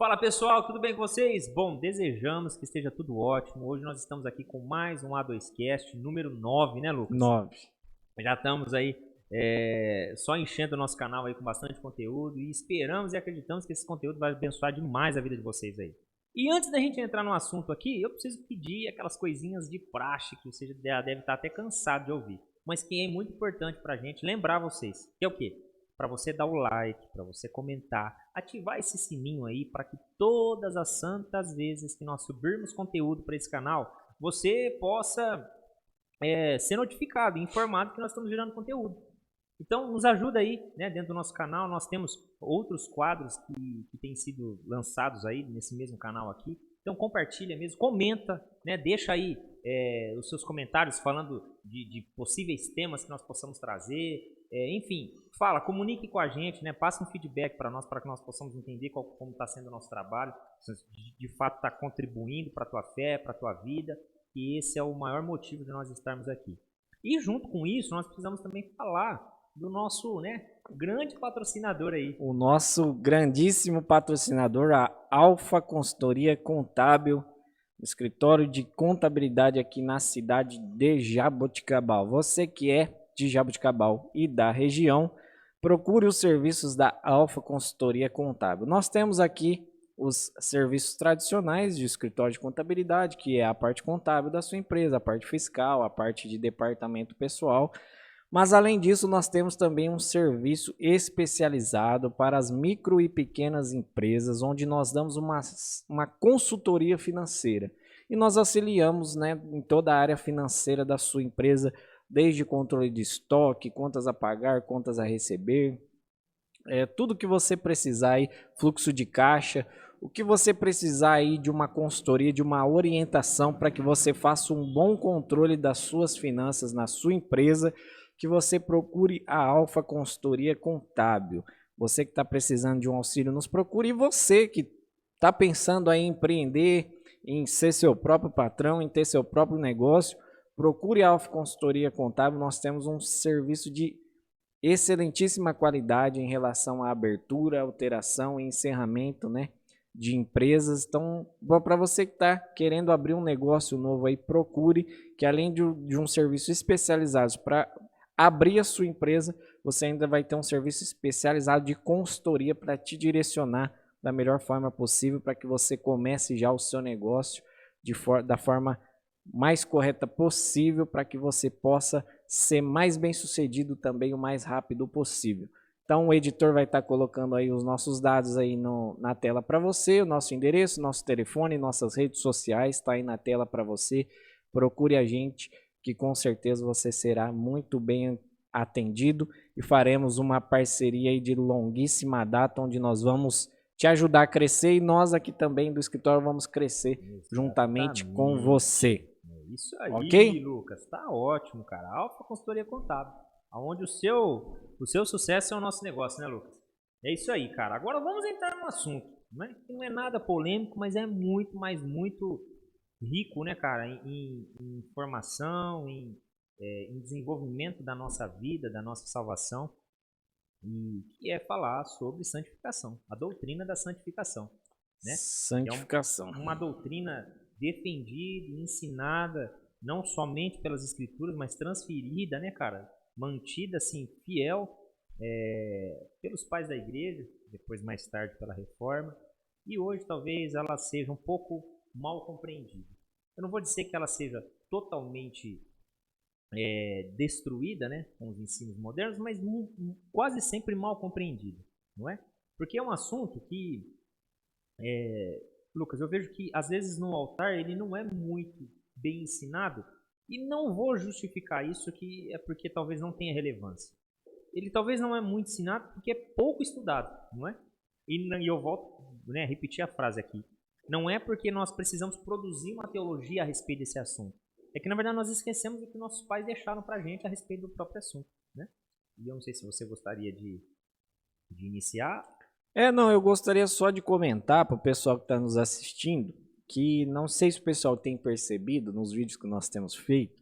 Fala pessoal, tudo bem com vocês? Bom, desejamos que esteja tudo ótimo. Hoje nós estamos aqui com mais um A2Cast número 9, né, Lucas? 9. Já estamos aí só enchendo o nosso canal aí com bastante conteúdo e esperamos e acreditamos que esse conteúdo vai abençoar demais a vida de vocês aí. E antes da gente entrar no assunto aqui, eu preciso pedir aquelas coisinhas de praxe que você já deve estar até cansado de ouvir, mas que é muito importante pra gente lembrar vocês, que é o quê? Para você dar o like, para você comentar, ativar esse sininho aí para que todas as santas vezes que nós subirmos conteúdo para esse canal, você possa ser notificado, informado que nós estamos gerando conteúdo. Então nos ajuda aí, né? Dentro do nosso canal nós temos outros quadros que têm sido lançados aí nesse mesmo canal aqui. Então compartilha mesmo, comenta, né? Deixa aí os seus comentários falando de possíveis temas que nós possamos trazer. Enfim, fala, comunique com a gente, né? Passa um feedback para nós, para que nós possamos entender como está sendo o nosso trabalho, se de fato está contribuindo para a tua fé, para a tua vida, e esse é o maior motivo de nós estarmos aqui. E junto com isso, nós precisamos também falar do nosso, né, grande patrocinador aí. O nosso grandíssimo patrocinador, a Alfa Consultoria Contábil, escritório de contabilidade aqui na cidade de Jaboticabal. Você que é de Jaboticabal e da região, procure os serviços da Alfa Consultoria Contábil. Nós temos aqui os serviços tradicionais de escritório de contabilidade, que é a parte contábil da sua empresa, a parte fiscal, a parte de departamento pessoal. Mas além disso, nós temos também um serviço especializado para as micro e pequenas empresas, onde nós damos uma consultoria financeira. E nós auxiliamos, né, em toda a área financeira da sua empresa, desde controle de estoque, contas a pagar, contas a receber, tudo que você precisar aí, fluxo de caixa, o que você precisar aí de uma consultoria, de uma orientação para que você faça um bom controle das suas finanças na sua empresa, que você procure a Alfa Consultoria Contábil. Você que está precisando de um auxílio, nos procure. E você que está pensando aí em empreender, em ser seu próprio patrão, em ter seu próprio negócio, procure a Alfa Consultoria Contábil. Nós temos um serviço de excelentíssima qualidade em relação à abertura, alteração e encerramento, né, de empresas. Então, para você que está querendo abrir um negócio novo aí, procure, que além de um serviço especializado para abrir a sua empresa, você ainda vai ter um serviço especializado de consultoria para te direcionar da melhor forma possível para que você comece já o seu negócio da forma mais correta possível, para que você possa ser mais bem sucedido também o mais rápido possível. Então o editor vai estar colocando aí os nossos dados aí na tela para você, o nosso endereço, nosso telefone, nossas redes sociais, está aí na tela para você. Procure a gente, que com certeza você será muito bem atendido e faremos uma parceria aí de longuíssima data, onde nós vamos te ajudar a crescer e nós aqui também do escritório vamos crescer juntamente com você. Isso aí, ok? Lucas, tá ótimo, cara. Alfa Consultoria Contábil, onde o seu sucesso é o nosso negócio, né, Lucas? É isso aí, cara. Agora vamos entrar no assunto, né? Não é nada polêmico, mas é muito, mas muito rico, né, cara, em informação, em desenvolvimento da nossa vida, da nossa salvação, e que é falar sobre santificação, a doutrina da santificação, né? Santificação. É uma doutrina defendida, ensinada, não somente pelas escrituras, mas transferida, né, cara? Mantida, assim, fiel pelos pais da igreja, depois mais tarde pela reforma, e hoje talvez ela seja um pouco mal compreendida. Eu não vou dizer que ela seja totalmente destruída, né, com os ensinos modernos, mas quase sempre mal compreendida, não é? Porque é um assunto que, Lucas, eu vejo que às vezes no altar ele não é muito bem ensinado, e não vou justificar isso que é porque talvez não tenha relevância. Ele talvez não é muito ensinado porque é pouco estudado, não é? E eu volto, né, a repetir a frase aqui. Não é porque nós precisamos produzir uma teologia a respeito desse assunto. É que, na verdade, nós esquecemos o que nossos pais deixaram pra gente a respeito do próprio assunto, né? E eu não sei se você gostaria de iniciar. Não, eu gostaria só de comentar para o pessoal que está nos assistindo, que não sei se o pessoal tem percebido nos vídeos que nós temos feito,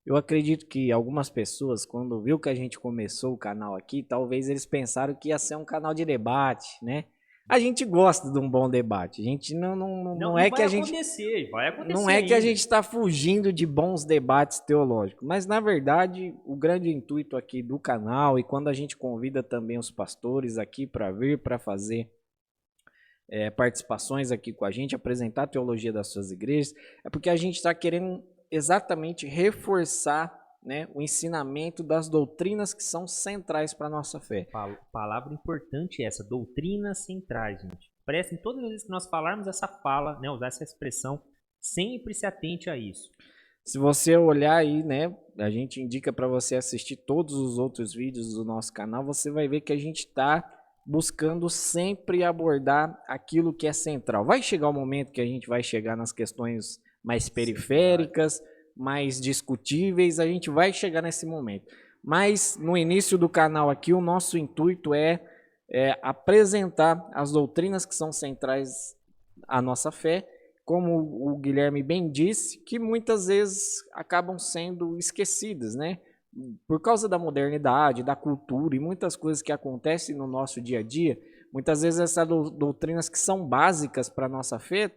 eu acredito que algumas pessoas, quando viu que a gente começou o canal aqui, talvez eles pensaram que ia ser um canal de debate, né? A gente gosta de um bom debate. A gente não é que a gente vai acontecer não é que a ainda. gente está fugindo de bons debates teológicos, mas na verdade o grande intuito aqui do canal e quando a gente convida também os pastores aqui para vir para fazer participações aqui com a gente, apresentar a teologia das suas igrejas, é porque a gente está querendo exatamente reforçar, né, o ensinamento das doutrinas que são centrais para a nossa fé. Palavra importante essa, doutrinas centrais, gente. Prestem todas as vezes que nós falarmos essa fala, né, usar essa expressão, sempre se atente a isso. Se você olhar aí, né, a gente indica para você assistir todos os outros vídeos do nosso canal, você vai ver que a gente está buscando sempre abordar aquilo que é central. Vai chegar o momento que a gente vai chegar nas questões mais periféricas, mais discutíveis, a gente vai chegar nesse momento. Mas no início do canal aqui, o nosso intuito é apresentar as doutrinas que são centrais à nossa fé, como o Guilherme bem disse, que muitas vezes acabam sendo esquecidas, né? Por causa da modernidade, da cultura e muitas coisas que acontecem no nosso dia a dia, muitas vezes essas doutrinas que são básicas para a nossa fé,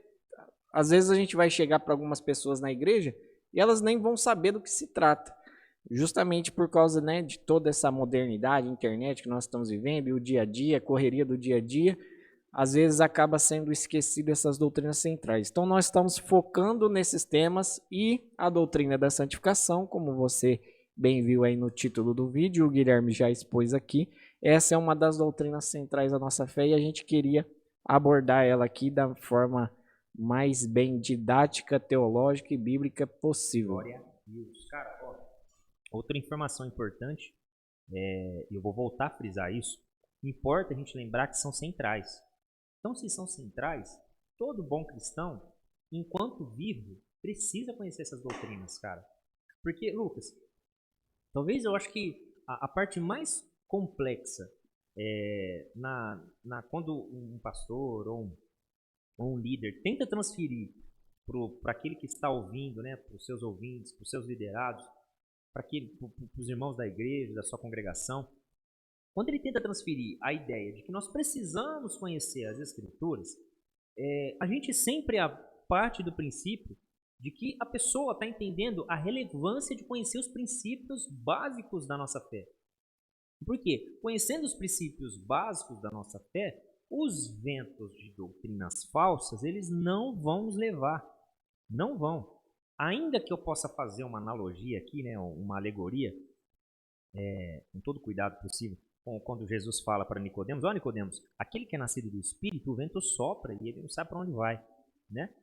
às vezes a gente vai chegar para algumas pessoas na igreja e elas nem vão saber do que se trata. Justamente por causa, né, de toda essa modernidade, internet que nós estamos vivendo e o dia a dia, a correria do dia a dia, às vezes acaba sendo esquecido essas doutrinas centrais. Então nós estamos focando nesses temas e a doutrina da santificação, como você bem viu aí no título do vídeo, o Guilherme já expôs aqui, essa é uma das doutrinas centrais da nossa fé e a gente queria abordar ela aqui da forma mais bem didática, teológica e bíblica possível. Glória a Deus. Cara, ó, outra informação importante, eu vou voltar a frisar isso, importa a gente lembrar que são centrais. Então, se são centrais, todo bom cristão, enquanto vivo, precisa conhecer essas doutrinas, cara. Porque, Lucas, talvez eu acho que a parte mais complexa quando um pastor ou um líder tenta transferir para aquele que está ouvindo, né, para os seus ouvintes, para os seus liderados, para os irmãos da igreja, da sua congregação, quando ele tenta transferir a ideia de que nós precisamos conhecer as Escrituras, a gente sempre parte do princípio de que a pessoa está entendendo a relevância de conhecer os princípios básicos da nossa fé. Por quê? Conhecendo os princípios básicos da nossa fé, os ventos de doutrinas falsas, eles não vão nos levar. Não vão. Ainda que eu possa fazer uma analogia aqui, né, uma alegoria, com todo o cuidado possível, quando Jesus fala para Nicodemos, ó Nicodemos, aquele que é nascido do Espírito, o vento sopra e ele não sabe para onde vai, né?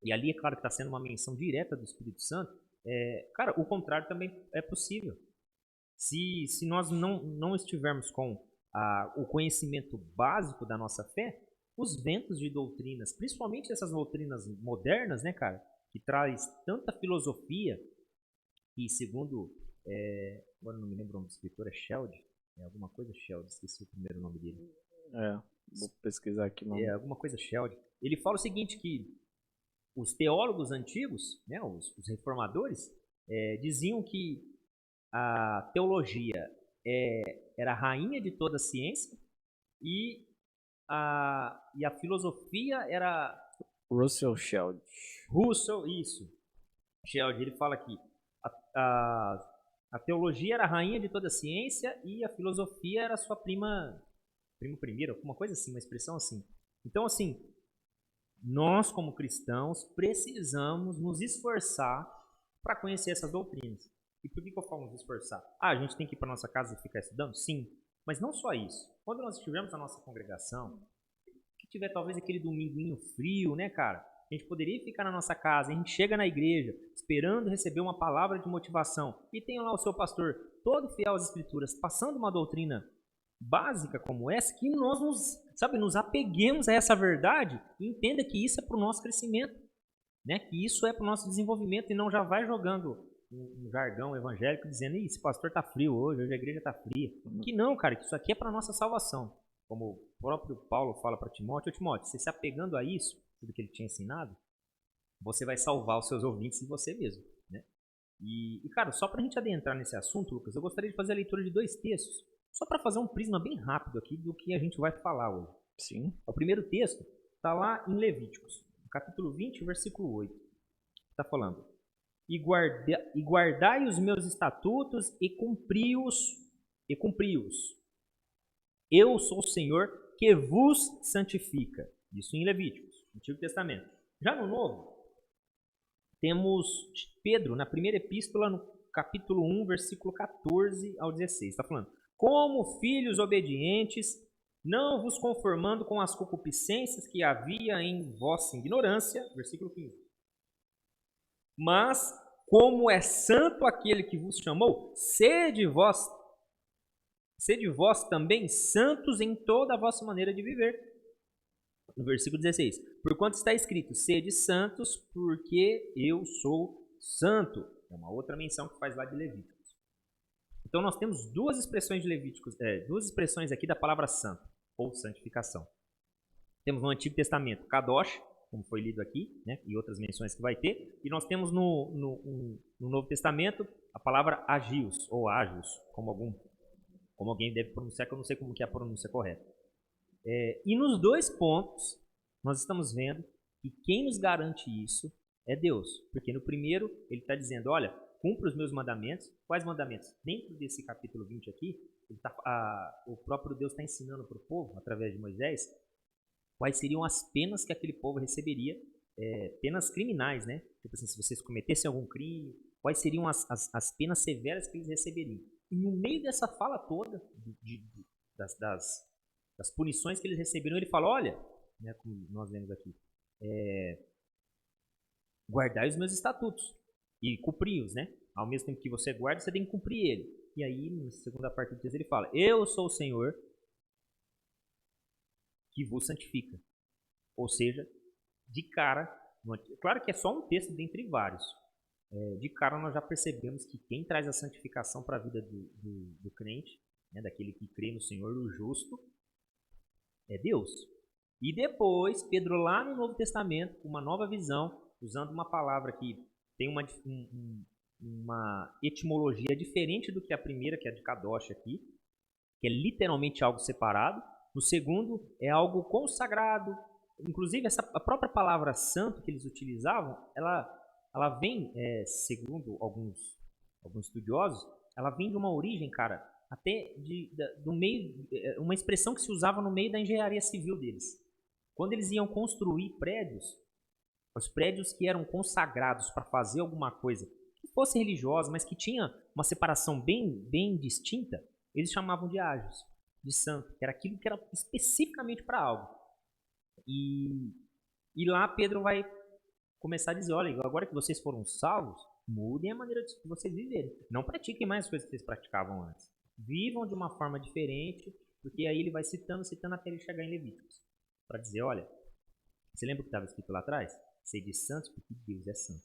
E ali é claro que está sendo uma menção direta do Espírito Santo. Cara, o contrário também é possível. Se nós não estivermos com o conhecimento básico da nossa fé, os ventos de doutrinas, principalmente essas doutrinas modernas, né, cara, que traz tanta filosofia, e segundo, agora não me lembro o nome do escritor, é Sheldon, alguma coisa Sheldon, esqueci o primeiro nome dele. Vou pesquisar aqui. Alguma coisa Sheldon. Ele fala o seguinte, que os teólogos antigos, né, os reformadores, diziam que a teologia era a rainha de toda a ciência e a filosofia era... Russell Shedd. Isso. Shedd, ele fala que a teologia era a rainha de toda a ciência e a filosofia era a sua primo primeiro, alguma coisa assim, uma expressão assim. Então, assim, nós como cristãos precisamos nos esforçar para conhecer essas doutrinas. E por que eu falo nos esforçar? A gente tem que ir para nossa casa e ficar estudando? Sim, mas não só isso. Quando nós estivermos na nossa congregação, que tiver talvez aquele dominguinho frio, né, cara? A gente poderia ficar na nossa casa, a gente chega na igreja esperando receber uma palavra de motivação e tem lá o seu pastor todo fiel às escrituras, passando uma doutrina básica como essa, que nós nos apeguemos a essa verdade e entenda que isso é para o nosso crescimento, né? Que isso é para o nosso desenvolvimento e não já vai jogando um jargão evangélico dizendo, esse pastor tá frio hoje a igreja tá fria. Que não, cara, que isso aqui é para nossa salvação. Como o próprio Paulo fala para Timóteo, Timóteo, você se apegando a isso, tudo que ele tinha ensinado, você vai salvar os seus ouvintes e você mesmo, né? E cara, só para a gente adentrar nesse assunto, Lucas, eu gostaria de fazer a leitura de 2 textos, só para fazer um prisma bem rápido aqui do que a gente vai falar hoje. Sim. O primeiro texto está lá em Levíticos, capítulo 20, versículo 8. Está falando: e guardai os meus estatutos e cumpri-os. Eu sou o Senhor que vos santifica. Isso em Levíticos, Antigo Testamento. Já no Novo, temos Pedro, na primeira epístola, no capítulo 1, versículo 14 ao 16. Está falando: como filhos obedientes, não vos conformando com as concupiscências que havia em vossa ignorância. Versículo 15. Mas, como é santo aquele que vos chamou, sede vós também santos em toda a vossa maneira de viver. No versículo 16. Porquanto está escrito: sede santos, porque eu sou santo. É uma outra menção que faz lá de Levíticos. Então nós temos duas expressões de Levíticos, duas expressões aqui da palavra santo, ou santificação. Temos no Antigo Testamento Kadosh, como foi lido aqui, né, e outras menções que vai ter. E nós temos no Novo Testamento a palavra agios, ou ágios, como alguém deve pronunciar, que eu não sei como que é a pronúncia correta. E nos dois pontos, nós estamos vendo que quem nos garante isso é Deus. Porque no primeiro, ele está dizendo: olha, cumpra os meus mandamentos. Quais mandamentos? Dentro desse capítulo 20 aqui, o próprio Deus está ensinando para o povo, através de Moisés, quais seriam as penas que aquele povo receberia, penas criminais, né? Tipo assim, se vocês cometessem algum crime, quais seriam as penas severas que eles receberiam. E no meio dessa fala toda, das punições que eles receberam, ele fala: olha, né, como nós lemos aqui, guardai os meus estatutos e cumpri-os, né? Ao mesmo tempo que você guarda, você tem que cumprir ele. E aí, na segunda parte do texto, ele fala: eu sou o Senhor que vos santifica. Ou seja, de cara, claro que é só um texto dentre vários. De cara nós já percebemos que quem traz a santificação para a vida do crente, né, daquele que crê no Senhor, o justo, é Deus. E depois, Pedro lá no Novo Testamento, com uma nova visão, usando uma palavra que tem uma etimologia diferente do que a primeira, que é a de Kadosh aqui, que é literalmente algo separado. No segundo, é algo consagrado. Inclusive, a própria palavra santo que eles utilizavam, ela vem, segundo alguns estudiosos, ela vem de uma origem, cara, até do meio, uma expressão que se usava no meio da engenharia civil deles. Quando eles iam construir prédios, os prédios que eram consagrados para fazer alguma coisa que fosse religiosa, mas que tinha uma separação bem, bem distinta, eles chamavam de ágios, de santo, que era aquilo que era especificamente para algo. E lá Pedro vai começar a dizer: olha, agora que vocês foram salvos, mudem a maneira de vocês viverem. Não pratiquem mais as coisas que vocês praticavam antes. Vivam de uma forma diferente, porque aí ele vai citando até ele chegar em Levíticos. Para dizer: olha, você lembra o que estava escrito lá atrás? Sede santos porque Deus é santo.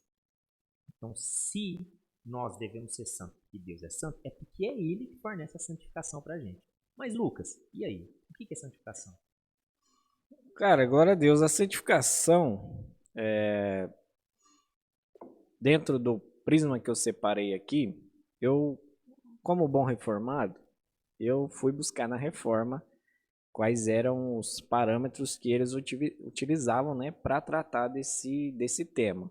Então, se nós devemos ser santos porque Deus é santo, é porque é Ele que fornece a santificação para a gente. Mas, Lucas, e aí? O que é santificação? Cara, glória a Deus. A santificação, dentro do prisma que eu separei aqui, eu, como bom reformado, eu fui buscar na reforma quais eram os parâmetros que eles utilizavam, né, para tratar desse tema.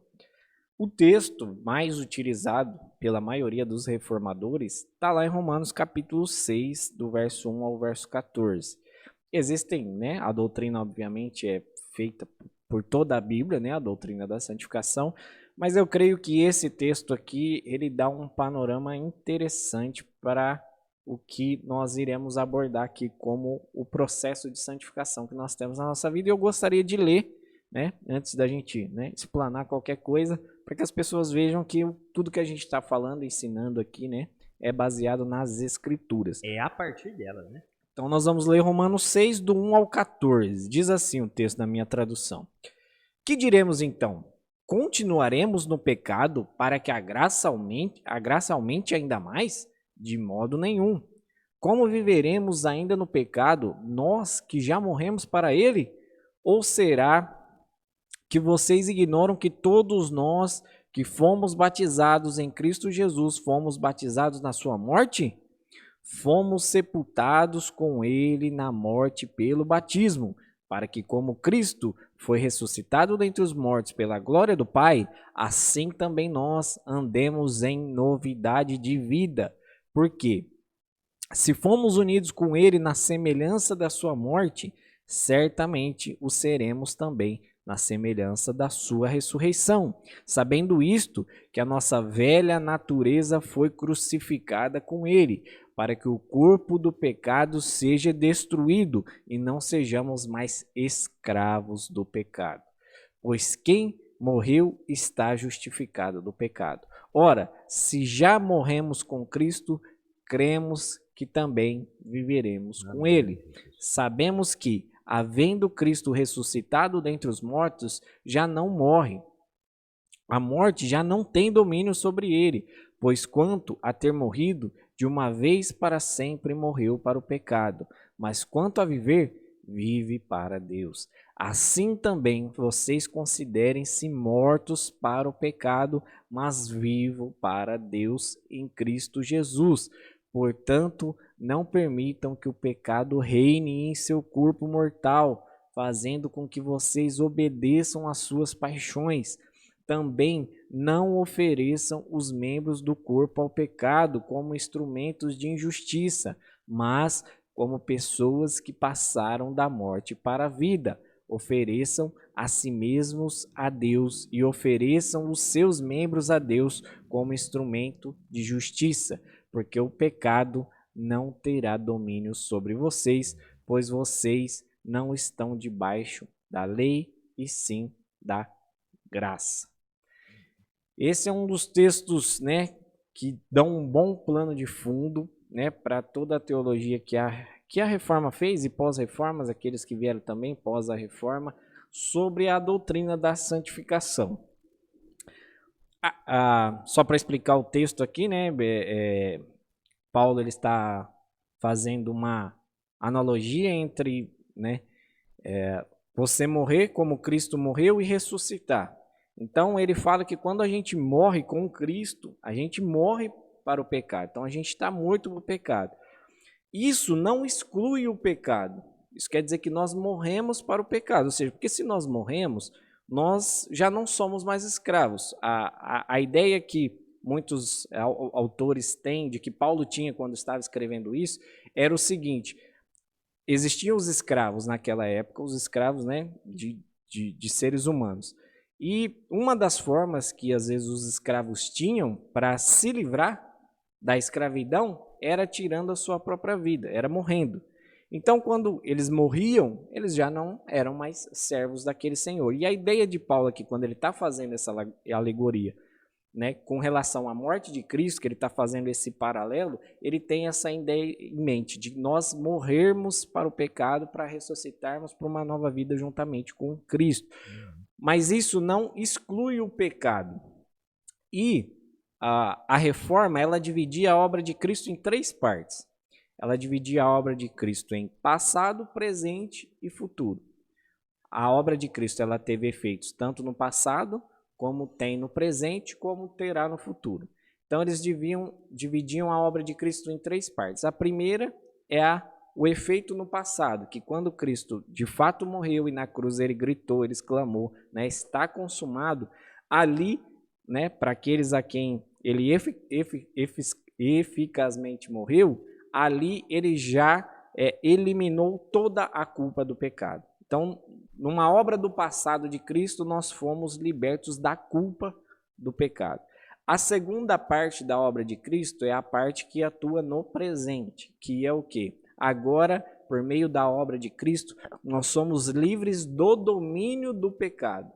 O texto mais utilizado pela maioria dos reformadores está lá em Romanos capítulo 6, do verso 1 ao verso 14. Existem, né, a doutrina obviamente é feita por toda a Bíblia, né, a doutrina da santificação, mas eu creio que esse texto aqui, ele dá um panorama interessante para o que nós iremos abordar aqui como o processo de santificação que nós temos na nossa vida. E eu gostaria de ler, né, antes da gente, né, explanar qualquer coisa, para que as pessoas vejam que tudo que a gente está falando, ensinando aqui, né, é baseado nas Escrituras. É a partir delas, né? Então nós vamos ler Romanos 6, do 1 ao 14. Diz assim o texto na minha tradução: que diremos então? Continuaremos no pecado para que a graça aumente ainda mais? De modo nenhum. Como viveremos ainda no pecado, nós que já morremos para ele? Ou será que vocês ignoram que todos nós que fomos batizados em Cristo Jesus fomos batizados na sua morte? Fomos sepultados com ele na morte pelo batismo, para que, como Cristo foi ressuscitado dentre os mortos pela glória do Pai, assim também nós andemos em novidade de vida. Porque, se fomos unidos com Ele na semelhança da sua morte, certamente o seremos também na semelhança da sua ressurreição. Sabendo isto, que a nossa velha natureza foi crucificada com Ele, para que o corpo do pecado seja destruído e não sejamos mais escravos do pecado. Pois quem morreu está justificado do pecado. Ora, se já morremos com Cristo, cremos que também viveremos com Ele. Sabemos que, havendo Cristo ressuscitado dentre os mortos, já não morre. A morte já não tem domínio sobre ele, pois quanto a ter morrido, de uma vez para sempre morreu para o pecado, mas quanto a viver, vive para Deus. Assim também vocês considerem-se mortos para o pecado, mas vivos para Deus em Cristo Jesus. Portanto, não permitam que o pecado reine em seu corpo mortal, fazendo com que vocês obedeçam às suas paixões. Também não ofereçam os membros do corpo ao pecado como instrumentos de injustiça, mas como pessoas que passaram da morte para a vida. Ofereçam a si mesmos a Deus e ofereçam os seus membros a Deus como instrumento de justiça, porque o pecado não terá domínio sobre vocês, pois vocês não estão debaixo da lei, e sim da graça. Esse é um dos textos, né, que dão um bom plano de fundo, né, para toda a teologia que a Reforma fez e pós-reformas, aqueles que vieram também pós a Reforma, sobre a doutrina da santificação. Só para explicar o texto aqui, né, Paulo ele está fazendo uma analogia entre, né, você morrer como Cristo morreu e ressuscitar. Então ele fala que quando a gente morre com Cristo, a gente morre para o pecado. Então a gente está morto para o pecado. Isso não exclui o pecado. Isso quer dizer que nós morremos para o pecado. Ou seja, porque se nós morremos, nós já não somos mais escravos. A ideia que muitos autores têm, de que Paulo tinha quando estava escrevendo isso, era o seguinte: existiam os escravos naquela época, os escravos, né, de seres humanos. E uma das formas que às vezes os escravos tinham para se livrar da escravidão era tirando a sua própria vida, era morrendo. Então, quando eles morriam, eles já não eram mais servos daquele senhor. E a ideia de Paulo aqui, quando ele está fazendo essa alegoria, né, com relação à morte de Cristo, que ele está fazendo esse paralelo, ele tem essa ideia em mente, de nós morrermos para o pecado para ressuscitarmos para uma nova vida juntamente com Cristo. Mas isso não exclui o pecado. E a reforma, ela dividia a obra de Cristo em 3 partes. Ela dividia a obra de Cristo em passado, presente e futuro. A obra de Cristo, ela teve efeitos tanto no passado, como tem no presente, como terá no futuro. Então eles dividiam a obra de Cristo em 3 partes. A primeira é o efeito no passado, que quando Cristo de fato morreu e na cruz ele gritou, ele exclamou, né, está consumado, ali, né, para aqueles a quem ele eficazmente morreu, ali ele já eliminou toda a culpa do pecado. Então, numa obra do passado de Cristo, nós fomos libertos da culpa do pecado. A segunda parte da obra de Cristo é a parte que atua no presente, que é o quê? Agora, por meio da obra de Cristo, nós somos livres do domínio do pecado.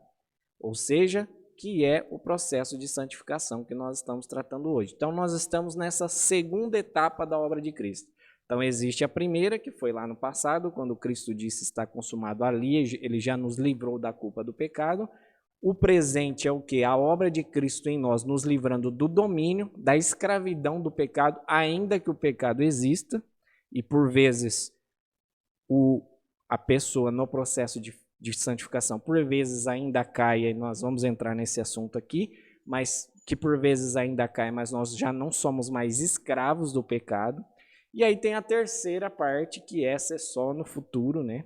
Ou seja, que é o processo de santificação que nós estamos tratando hoje. Então, nós estamos nessa segunda etapa da obra de Cristo. Então, existe a primeira, que foi lá no passado, quando Cristo disse está consumado ali, ele já nos livrou da culpa do pecado. O presente é o quê? A obra de Cristo em nós, nos livrando do domínio, da escravidão do pecado, ainda que o pecado exista, e por vezes a pessoa no processo de santificação, por vezes ainda cai, e nós vamos entrar nesse assunto aqui, mas que por vezes ainda cai, mas nós já não somos mais escravos do pecado. E aí tem a terceira parte, que essa é só no futuro, né?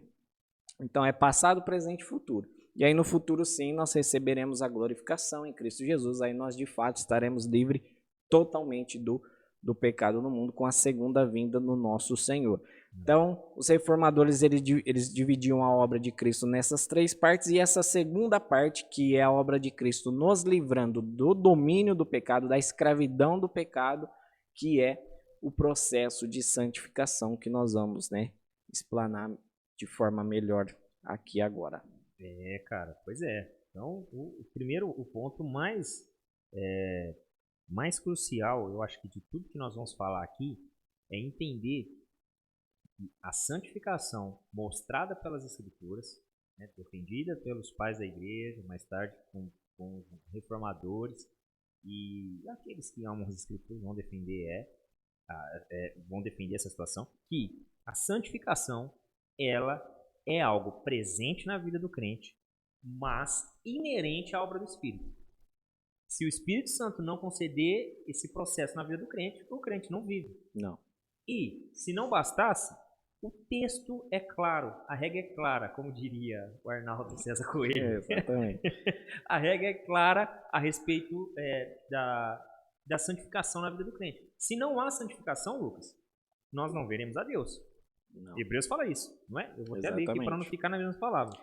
Então é passado, presente e futuro. E aí no futuro sim nós receberemos a glorificação em Cristo Jesus, aí nós de fato estaremos livres totalmente do pecado no mundo com a segunda vinda no nosso Senhor. Então, os reformadores eles dividiam a obra de Cristo nessas três partes, e essa segunda parte, que é a obra de Cristo nos livrando do domínio do pecado, da escravidão do pecado, que é o processo de santificação que nós vamos, né, explanar de forma melhor aqui agora. Cara, pois é. Então, o ponto mais crucial, eu acho que de tudo que nós vamos falar aqui, é entender que a santificação mostrada pelas Escrituras, né, defendida pelos pais da igreja, mais tarde com reformadores, e aqueles que amam as Escrituras vão defender essa situação, que a santificação, ela é algo presente na vida do crente, mas inerente à obra do Espírito. Se o Espírito Santo não conceder esse processo na vida do crente, o crente não vive. Não. E, se não bastasse, o texto é claro, a regra é clara, como diria o Arnaldo César Coelho. Exatamente. A regra é clara a respeito da santificação na vida do crente. Se não há santificação, Lucas, nós não veremos a Deus. Não. Hebreus fala isso, não é? Eu vou até ler aqui para não ficar nas mesmas palavras.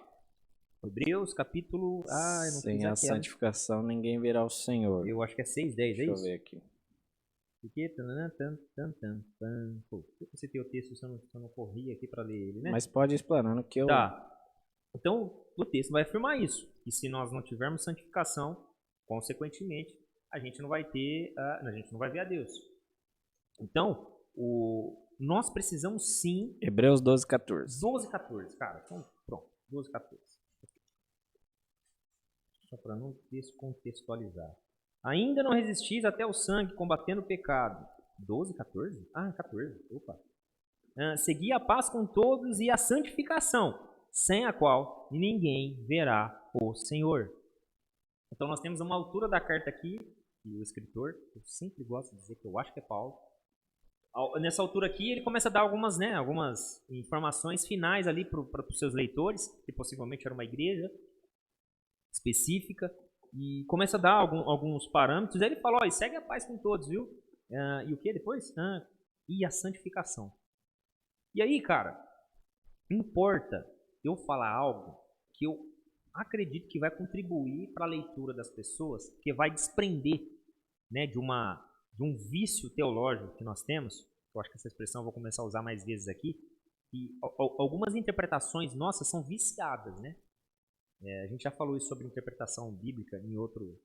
Hebreus, capítulo... eu não Sem a santificação, ninguém verá o Senhor. Eu acho que é 6:10, é isso? Deixa eu ver aqui. Porque... Pô, eu citei o texto, se eu não corri aqui para ler ele, né? Mas pode ir explanando que eu... Tá. Então, o texto vai afirmar isso. Que se nós não tivermos santificação, consequentemente, a gente não vai ver a Deus. Então, nós precisamos sim... Hebreus 12:14. 12:14, cara. Então, pronto. 12:14. Só para não descontextualizar. Ainda não resistis até o sangue, combatendo o pecado. 12:14? 14. Opa. Segui a paz com todos e a santificação, sem a qual ninguém verá o Senhor. Então nós temos uma altura da carta aqui, e o escritor, eu sempre gosto de dizer que eu acho que é Paulo, nessa altura aqui ele começa a dar algumas informações finais ali para os seus leitores, que possivelmente era uma igreja específica, e começa a dar alguns parâmetros. Aí ele fala, segue a paz com todos, viu? E o que depois? E a santificação. E aí, cara, importa eu falar algo que eu acredito que vai contribuir para a leitura das pessoas, que vai desprender, né, de um vício teológico que nós temos. Eu acho que essa expressão eu vou começar a usar mais vezes aqui. E algumas interpretações nossas são viciadas, né? A gente já falou isso sobre interpretação bíblica em outro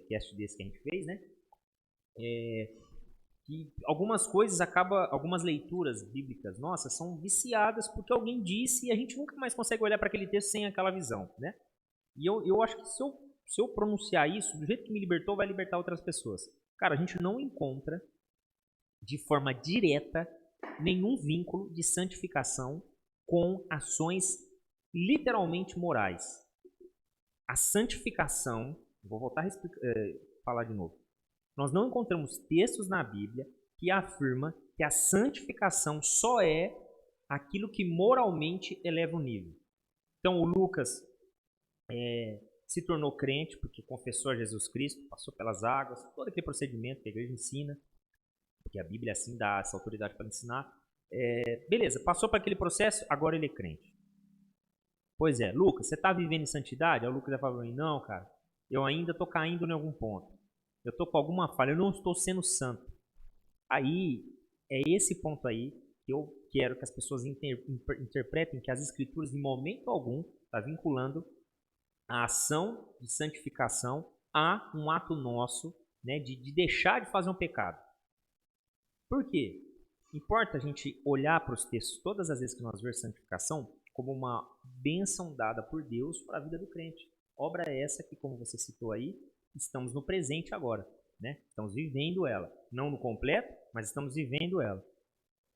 cast desse que a gente fez, né? Que algumas coisas algumas leituras bíblicas nossas são viciadas porque alguém disse, e a gente nunca mais consegue olhar para aquele texto sem aquela visão, né? E eu acho que se eu pronunciar isso, do jeito que me libertou, vai libertar outras pessoas. Cara, a gente não encontra de forma direta nenhum vínculo de santificação com ações literalmente morais. A santificação, vou voltar a falar de novo. Nós não encontramos textos na Bíblia que afirma que a santificação só é aquilo que moralmente eleva o nível. Então o Lucas se tornou crente porque confessou a Jesus Cristo, passou pelas águas, todo aquele procedimento que a igreja ensina, porque a Bíblia assim dá essa autoridade para ensinar. Beleza, passou por aquele processo, agora ele é crente. Pois é, Lucas, você está vivendo em santidade? Aí o Lucas vai falar para mim, não, cara, eu ainda estou caindo em algum ponto. Eu estou com alguma falha, eu não estou sendo santo. Aí, é esse ponto aí que eu quero que as pessoas interpretem que as escrituras, em momento algum, está vinculando a ação de santificação a um ato nosso, né, de deixar de fazer um pecado. Por quê? Importa a gente olhar para os textos todas as vezes que nós vemos santificação como uma bênção dada por Deus para a vida do crente. Obra essa que, como você citou aí, estamos no presente agora, né? Estamos vivendo ela. Não no completo, mas estamos vivendo ela.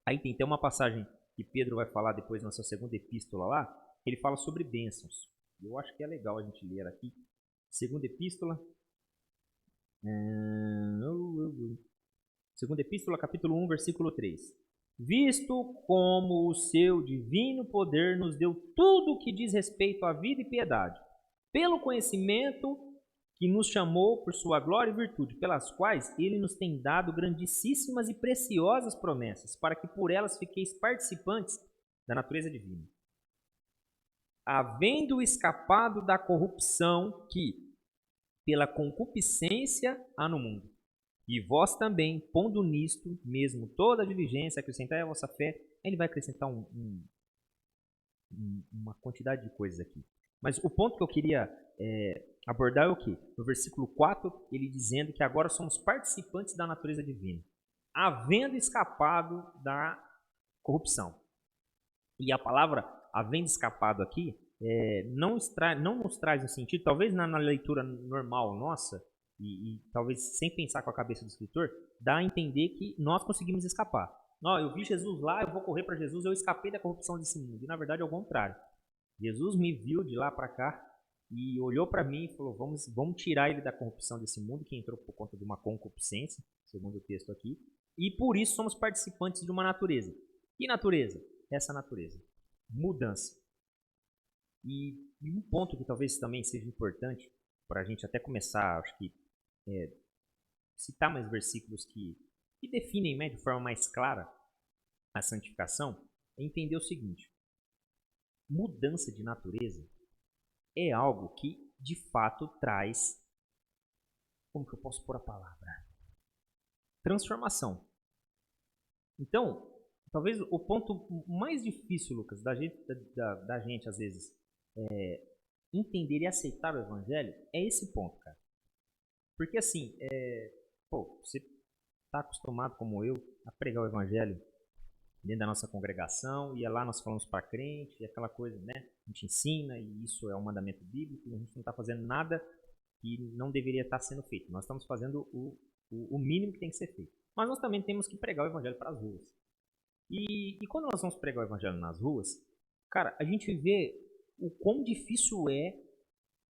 Aí tem uma passagem que Pedro vai falar depois na sua segunda epístola lá, ele fala sobre bênçãos. Eu acho que é legal a gente ler aqui. Segunda epístola. Segunda epístola, capítulo 1, versículo 3. visto como o seu divino poder nos deu tudo o que diz respeito à vida e piedade, pelo conhecimento que nos chamou por sua glória e virtude, pelas quais ele nos tem dado grandíssimas e preciosas promessas, para que por elas fiqueis participantes da natureza divina, havendo escapado da corrupção que, pela concupiscência, há no mundo. E vós também, pondo nisto mesmo toda a diligência, acrescentai a vossa fé. Ele vai acrescentar uma quantidade de coisas aqui. Mas o ponto que eu queria abordar é o quê? No versículo 4, ele dizendo que agora somos participantes da natureza divina, havendo escapado da corrupção. E a palavra havendo escapado aqui não nos traz um sentido, talvez na leitura normal nossa, e talvez sem pensar com a cabeça do escritor, dá a entender que nós conseguimos escapar. Não, eu vi Jesus lá, eu vou correr para Jesus, eu escapei da corrupção desse mundo. E na verdade é o contrário. Jesus me viu de lá para cá e olhou para mim e falou, vamos tirar ele da corrupção desse mundo, que entrou por conta de uma concupiscência, segundo o texto aqui, e por isso somos participantes de uma natureza. Que natureza? Essa natureza. Mudança. E um ponto que talvez também seja importante para a gente até começar, acho que citar mais versículos que definem de forma mais clara a santificação, é entender o seguinte: mudança de natureza é algo que de fato traz, como que eu posso pôr a palavra? Transformação. Então, talvez o ponto mais difícil, Lucas, da gente às vezes entender e aceitar o evangelho é esse ponto, cara. Porque assim, você está acostumado como eu a pregar o evangelho dentro da nossa congregação, e lá nós falamos para crente, e aquela coisa, né? A gente ensina, e isso é um mandamento bíblico, e a gente não está fazendo nada que não deveria estar sendo feito. Nós estamos fazendo o mínimo que tem que ser feito. Mas nós também temos que pregar o evangelho para as ruas. E quando nós vamos pregar o evangelho nas ruas, cara, a gente vê o quão difícil é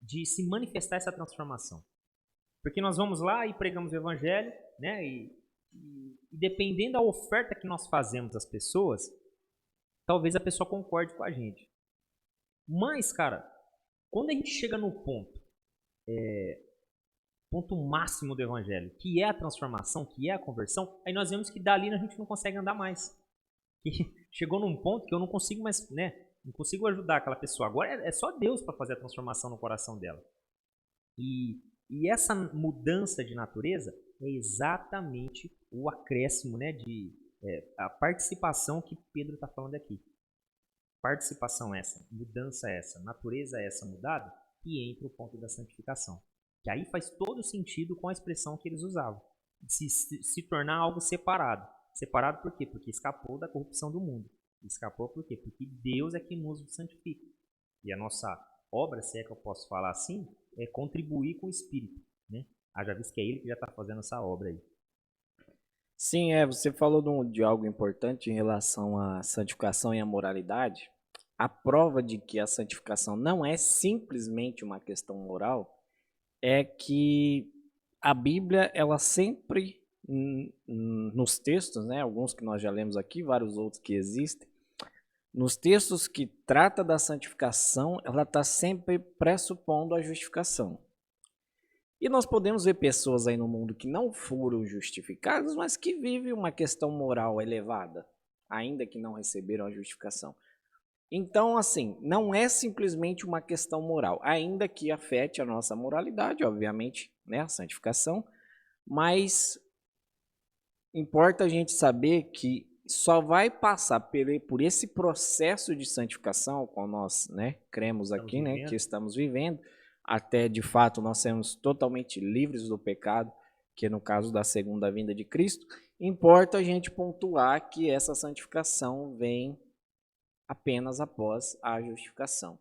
de se manifestar essa transformação. Porque nós vamos lá e pregamos o evangelho, né? E dependendo da oferta que nós fazemos às pessoas, talvez a pessoa concorde com a gente. Mas, cara, quando a gente chega no ponto máximo do evangelho, que é a transformação, que é a conversão, aí nós vemos que dali a gente não consegue andar mais. E chegou num ponto que eu não consigo mais, né? Não consigo ajudar aquela pessoa. Agora é só Deus para fazer a transformação no coração dela. E essa mudança de natureza é exatamente o acréscimo, né, a participação que Pedro está falando aqui. Participação essa, mudança essa, natureza essa mudada, e entra o ponto da santificação. Que aí faz todo sentido com a expressão que eles usavam. Se tornar algo separado. Separado por quê? Porque escapou da corrupção do mundo. Escapou por quê? Porque Deus é que nos santifica. E a nossa obra, se é que eu posso falar assim, é contribuir com o Espírito, né? Haja visto que é Ele que já está fazendo essa obra aí. Sim, você falou de algo importante em relação à santificação e à moralidade. A prova de que a santificação não é simplesmente uma questão moral é que a Bíblia, ela sempre, nos textos, né, alguns que nós já lemos aqui, vários outros que existem, nos textos que trata da santificação, ela está sempre pressupondo a justificação. E nós podemos ver pessoas aí no mundo que não foram justificadas, mas que vivem uma questão moral elevada, ainda que não receberam a justificação. Então, assim, não é simplesmente uma questão moral, ainda que afete a nossa moralidade, obviamente, né, a santificação, mas importa a gente saber que só vai passar por esse processo de santificação, como nós, né, cremos aqui, né, que estamos vivendo, até de fato nós sermos totalmente livres do pecado, que no caso da segunda vinda de Cristo, importa a gente pontuar que essa santificação vem apenas após a justificação.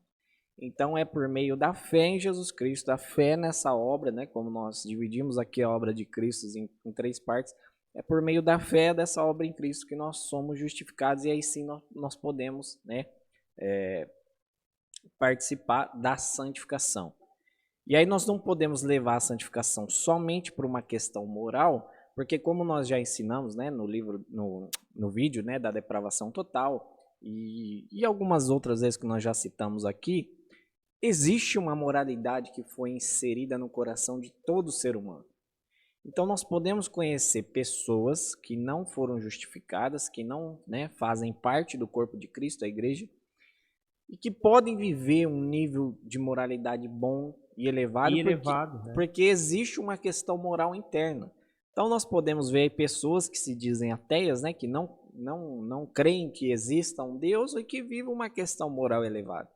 Então é por meio da fé em Jesus Cristo, da fé nessa obra, né, como nós dividimos aqui a obra de Cristo em 3 partes, é por meio da fé dessa obra em Cristo que nós somos justificados, e aí sim nós podemos, né, participar da santificação. E aí nós não podemos levar a santificação somente por uma questão moral, Porque como nós já ensinamos, né, no livro, no vídeo, né, da depravação total, e algumas outras vezes que nós já citamos aqui, existe uma moralidade que foi inserida no coração de todo ser humano. Então nós podemos conhecer pessoas que não foram justificadas, que não, né, fazem parte do corpo de Cristo, a igreja, e que podem viver um nível de moralidade bom e elevado, porque existe uma questão moral interna. Então nós podemos ver pessoas que se dizem ateias, né, que não creem que exista um Deus e que vivem uma questão moral elevada.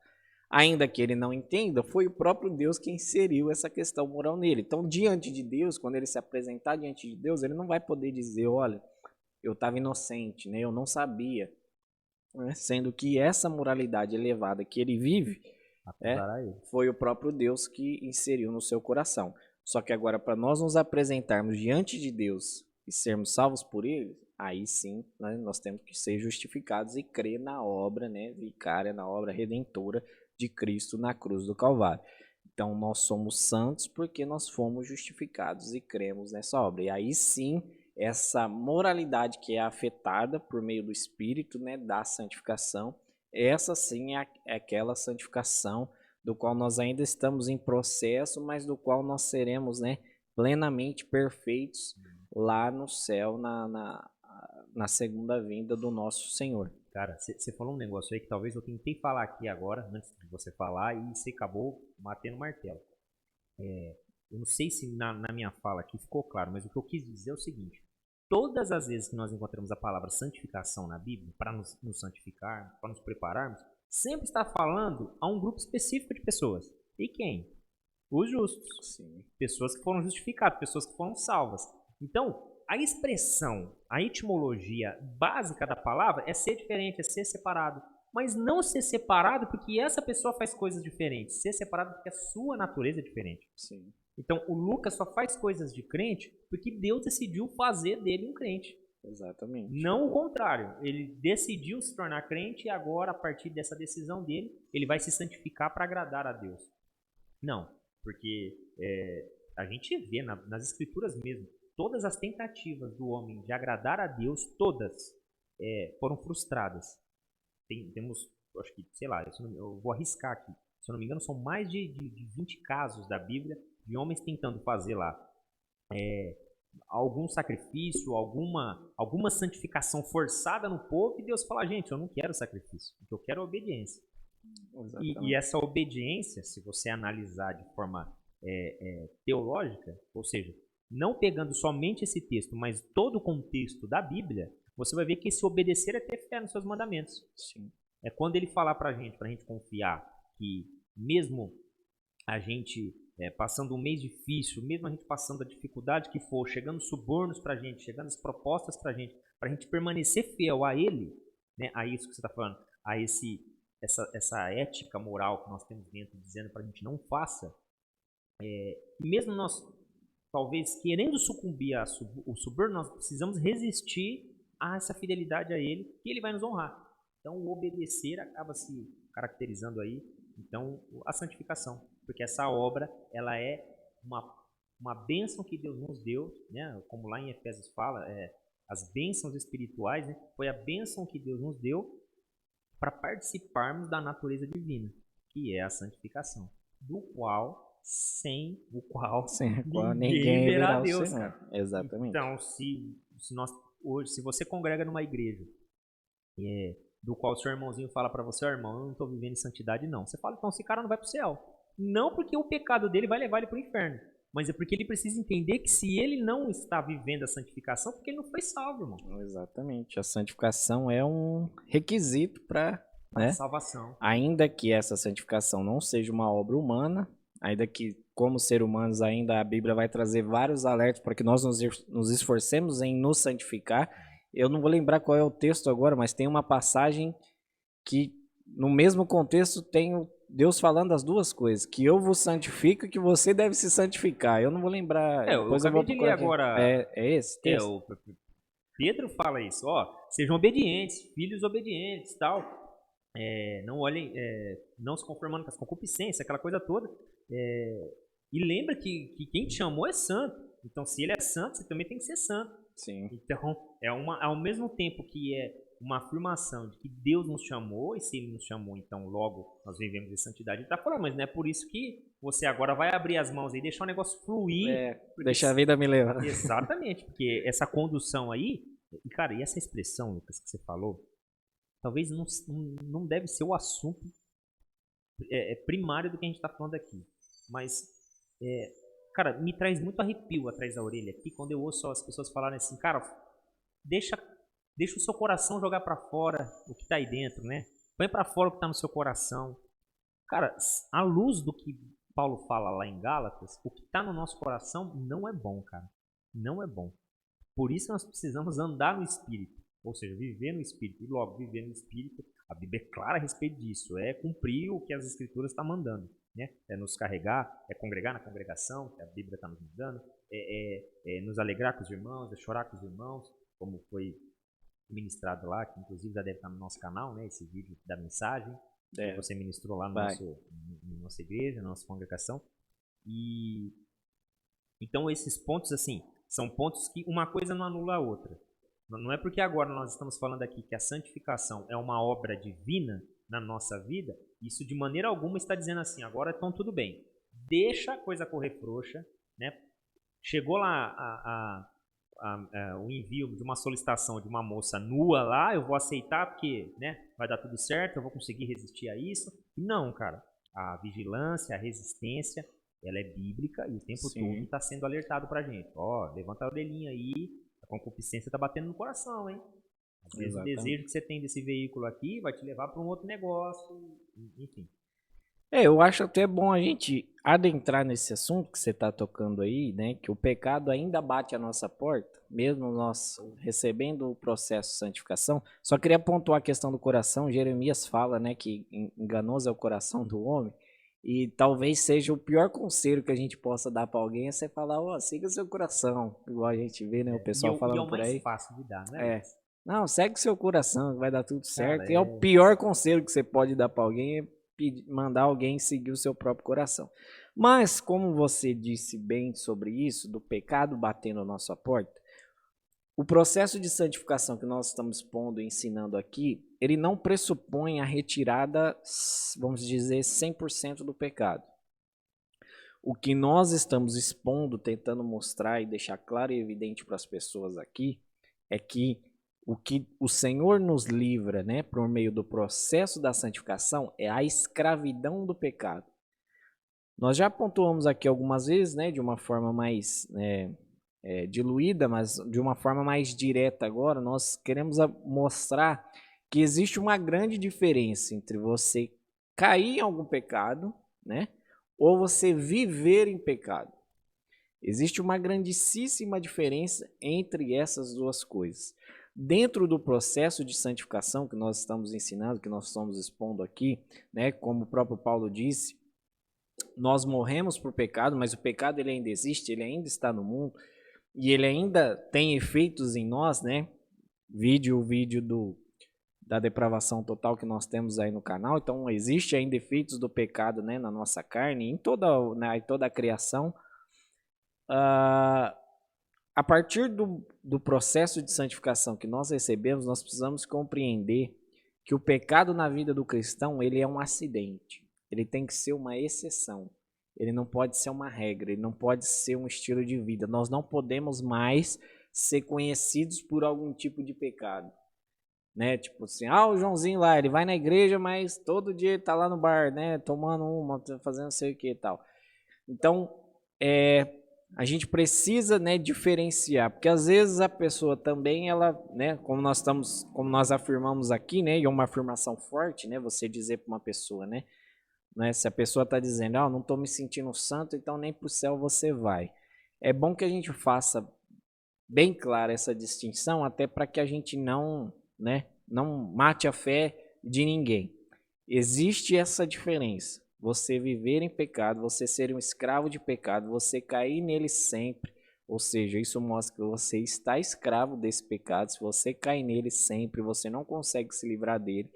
Ainda que ele não entenda, foi o próprio Deus que inseriu essa questão moral nele. Então, diante de Deus, quando ele se apresentar diante de Deus, ele não vai poder dizer, olha, eu estava inocente, né? Eu não sabia. Né? Sendo que essa moralidade elevada que ele vive, foi o próprio Deus que inseriu no seu coração. Só que agora, para nós nos apresentarmos diante de Deus e sermos salvos por ele, aí sim, né, nós temos que ser justificados e crer na obra, né, vicária, na obra redentora de Cristo na cruz do Calvário. Então nós somos santos porque nós fomos justificados e cremos nessa obra. E aí sim, essa moralidade que é afetada por meio do Espírito, né, da santificação, essa sim é aquela santificação do qual nós ainda estamos em processo, mas do qual nós seremos, né, plenamente perfeitos lá no céu, na segunda vinda do nosso Senhor. Cara, você falou um negócio aí que talvez eu tentei falar aqui agora, antes de você falar, e você acabou batendo o martelo. Eu não sei se na minha fala aqui ficou claro, mas o que eu quis dizer é o seguinte. Todas as vezes que nós encontramos a palavra santificação na Bíblia, para nos santificar, para nos prepararmos, sempre está falando a um grupo específico de pessoas. E quem? Os justos. Sim. Pessoas que foram justificadas, pessoas que foram salvas. Então, a expressão, a etimologia básica da palavra é ser diferente, é ser separado. Mas não ser separado porque essa pessoa faz coisas diferentes. Ser separado porque a sua natureza é diferente. Sim. Então, o Lucas só faz coisas de crente porque Deus decidiu fazer dele um crente. Exatamente. Não o contrário. Ele decidiu se tornar crente e agora, a partir dessa decisão dele, ele vai se santificar para agradar a Deus. Não, porque a gente vê nas escrituras mesmo, todas as tentativas do homem de agradar a Deus, todas foram frustradas. Temos, acho que, sei lá, eu vou arriscar aqui. Se eu não me engano, são mais de 20 casos da Bíblia de homens tentando fazer lá algum sacrifício, alguma santificação forçada no povo, e Deus fala, gente, eu não quero sacrifício, o que eu quero é obediência. E essa obediência, se você analisar de forma teológica, ou seja, não pegando somente esse texto, mas todo o contexto da Bíblia, você vai ver que esse obedecer é ter fé nos seus mandamentos. Sim. É quando ele falar pra gente confiar que mesmo a gente passando um mês difícil, mesmo a gente passando a dificuldade que for, chegando subornos pra gente, chegando as propostas pra gente permanecer fiel a ele, né, a isso que você está falando, a essa ética moral que nós temos dentro, dizendo pra gente não faça, mesmo nós talvez querendo sucumbir ao suborno, nós precisamos resistir a essa fidelidade a ele, que ele vai nos honrar. Então, o obedecer acaba se caracterizando aí, então, a santificação. Porque essa obra, ela é uma bênção que Deus nos deu, né? Como lá em Efésios fala, as bênçãos espirituais, né? Foi a bênção que Deus nos deu para participarmos da natureza divina, que é a santificação, sem o qual ninguém verá Deus, cara. Exatamente. Então, se você congrega numa igreja do qual o seu irmãozinho fala para você, irmão, eu não estou vivendo em santidade, não. Você fala, então esse cara não vai para o céu. Não porque o pecado dele vai levar ele para o inferno, mas é porque ele precisa entender que se ele não está vivendo a santificação, porque ele não foi salvo, irmão. Exatamente. A santificação é um requisito para salvação. Ainda que essa santificação não seja uma obra humana, ainda que como seres humanos ainda a Bíblia vai trazer vários alertas para que nós nos esforcemos em nos santificar. Eu não vou lembrar qual é o texto agora, mas tem uma passagem que no mesmo contexto tem Deus falando as duas coisas, que eu vos santifico e que você deve se santificar. Eu não vou lembrar. Depois eu vou de ler agora. É esse texto? Pedro fala isso, sejam obedientes, filhos obedientes, tal. Não olhem, não se conformando com as concupiscências, aquela coisa toda. E lembra que quem te chamou é santo. Então, se ele é santo, você também tem que ser santo. Sim. Então, ao mesmo tempo que é uma afirmação de que Deus nos chamou, e se Ele nos chamou, então logo nós vivemos em santidade. Ele está falando, mas não é por isso que você agora vai abrir as mãos e deixar o negócio fluir. Deixa a vida me levar. Exatamente, porque essa condução aí, e cara, e essa expressão, Lucas, que você falou, talvez não deve ser o assunto primário do que a gente está falando aqui. Mas, cara, me traz muito arrepio atrás da orelha aqui quando eu ouço as pessoas falarem assim, cara, deixa o seu coração jogar para fora o que está aí dentro, né? Põe para fora o que está no seu coração. Cara, à luz do que Paulo fala lá em Gálatas, o que está no nosso coração não é bom, cara. Não é bom. Por isso nós precisamos andar no Espírito. Ou seja, viver no Espírito. E logo, viver no Espírito, a Bíblia é clara a respeito disso. É cumprir o que as Escrituras estão mandando. Né? É nos carregar, é congregar na congregação, que a Bíblia está nos mandando. É nos alegrar com os irmãos, é chorar com os irmãos, como foi ministrado lá, que inclusive já deve estar no nosso canal, né? Esse vídeo da mensagem que você ministrou lá na nossa igreja, na nossa congregação. E então esses pontos, assim, são pontos que uma coisa não anula a outra. Não é porque agora nós estamos falando aqui que a santificação é uma obra divina na nossa vida, isso de maneira alguma está dizendo assim, agora então tudo bem, deixa a coisa correr frouxa, né? Chegou lá o envio de uma solicitação de uma moça nua lá, eu vou aceitar porque, né, vai dar tudo certo, eu vou conseguir resistir a isso. Não, cara. A vigilância, a resistência, ela é bíblica e o tempo todo está sendo alertado pra gente. Ó, levanta a orelhinha aí, a concupiscência tá batendo no coração, hein? Às vezes o desejo que você tem desse veículo aqui vai te levar para um outro negócio, enfim. Eu acho até bom a gente adentrar nesse assunto que você está tocando aí, né? Que o pecado ainda bate a nossa porta, mesmo nós recebendo o processo de santificação. Só queria pontuar a questão do coração. Jeremias fala, né, que enganoso é o coração do homem. E talvez seja o pior conselho que a gente possa dar para alguém é você falar, ó, siga seu coração. Igual a gente vê, né, o pessoal falando por aí. É o mais fácil de dar, né? Não, segue seu coração, vai dar tudo certo. Cara, e é o pior conselho que você pode dar para alguém é mandar alguém seguir o seu próprio coração. Mas, como você disse bem sobre isso, do pecado batendo na nossa porta, o processo de santificação que nós estamos expondo e ensinando aqui, ele não pressupõe a retirada, vamos dizer, 100% do pecado. O que nós estamos expondo, tentando mostrar e deixar claro e evidente para as pessoas aqui, é que o Senhor nos livra, né, por meio do processo da santificação, é a escravidão do pecado. Nós já pontuamos aqui algumas vezes, né, de uma forma mais diluída, mas de uma forma mais direta agora, nós queremos mostrar que existe uma grande diferença entre você cair em algum pecado, né, ou você viver em pecado. Existe uma grandíssima diferença entre essas duas coisas. Dentro do processo de santificação que nós estamos ensinando, que nós estamos expondo aqui, né, como o próprio Paulo disse, nós morremos por pecado, mas o pecado ele ainda existe, ele ainda está no mundo e ele ainda tem efeitos em nós, né? O vídeo da depravação total que nós temos aí no canal. Então existe ainda efeitos do pecado, né, na nossa carne, em toda a criação. A partir do processo de santificação que nós recebemos, nós precisamos compreender que o pecado na vida do cristão, ele é um acidente. Ele tem que ser uma exceção. Ele não pode ser uma regra, ele não pode ser um estilo de vida. Nós não podemos mais ser conhecidos por algum tipo de pecado. Né? Tipo assim, o Joãozinho lá, ele vai na igreja, mas todo dia ele tá lá no bar, né, tomando uma, fazendo não sei o que e tal. Então, a gente precisa, né, diferenciar, porque às vezes a pessoa também, ela, né, como nós afirmamos aqui, né, e é uma afirmação forte, né, você dizer para uma pessoa, né, se a pessoa está dizendo, não estou me sentindo santo, então nem para o céu você vai. É bom que a gente faça bem clara essa distinção, até para que a gente não mate a fé de ninguém. Existe essa diferença. Você viver em pecado, você ser um escravo de pecado, você cair nele sempre, ou seja, isso mostra que você está escravo desse pecado. Se você cair nele sempre, você não consegue se livrar dele,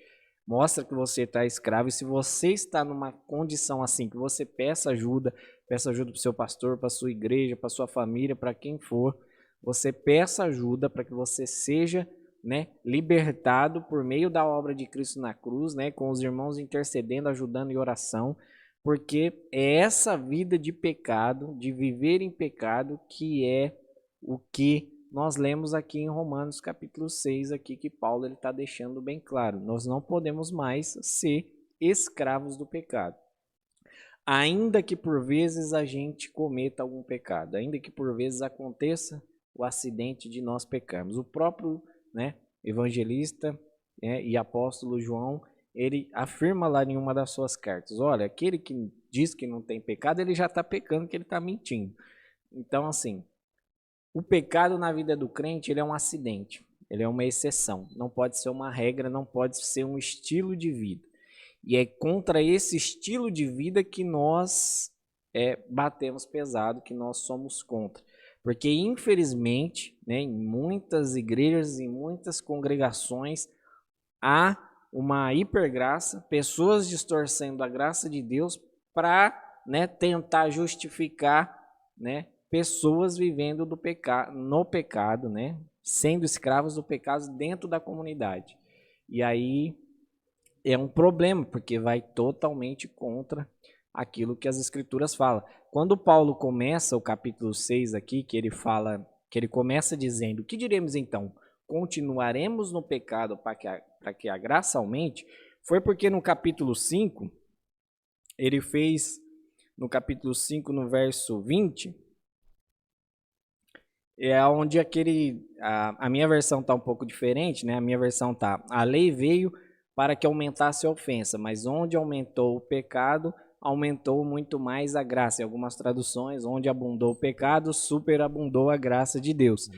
Mostra que você está escravo. E se você está numa condição assim, que você peça ajuda para o seu pastor, para a sua igreja, para a sua família, para quem for, você peça ajuda para que você seja, né, libertado por meio da obra de Cristo na cruz, né, com os irmãos intercedendo, ajudando em oração, porque é essa vida de pecado, de viver em pecado, que é o que nós lemos aqui em Romanos capítulo 6, aqui, que Paulo está deixando bem claro. Nós não podemos mais ser escravos do pecado. Ainda que por vezes a gente cometa algum pecado, ainda que por vezes aconteça o acidente de nós pecarmos. O próprio, né, evangelista, e apóstolo João, ele afirma lá em uma das suas cartas, olha, aquele que diz que não tem pecado, ele já está pecando, que ele está mentindo. Então, assim, o pecado na vida do crente, ele é um acidente, ele é uma exceção, não pode ser uma regra, não pode ser um estilo de vida. E é contra esse estilo de vida que nós batemos pesado, que nós somos contra. Porque, infelizmente, né, em muitas igrejas, em muitas congregações, há uma hipergraça, pessoas distorcendo a graça de Deus para, né, tentar justificar, né, pessoas vivendo no pecado, né, sendo escravos do pecado dentro da comunidade. E aí é um problema, porque vai totalmente contra aquilo que as escrituras falam. Quando Paulo começa o capítulo 6 aqui, que ele começa dizendo: "Que diremos então? Continuaremos no pecado para que a graça aumente?" Foi porque no capítulo 5, ele fez, no capítulo 5, no verso 20, é onde a minha versão está um pouco diferente, né? A minha versão tá: "A lei veio para que aumentasse a ofensa, mas onde aumentou o pecado, aumentou muito mais a graça." Em algumas traduções, onde abundou o pecado, superabundou a graça de Deus.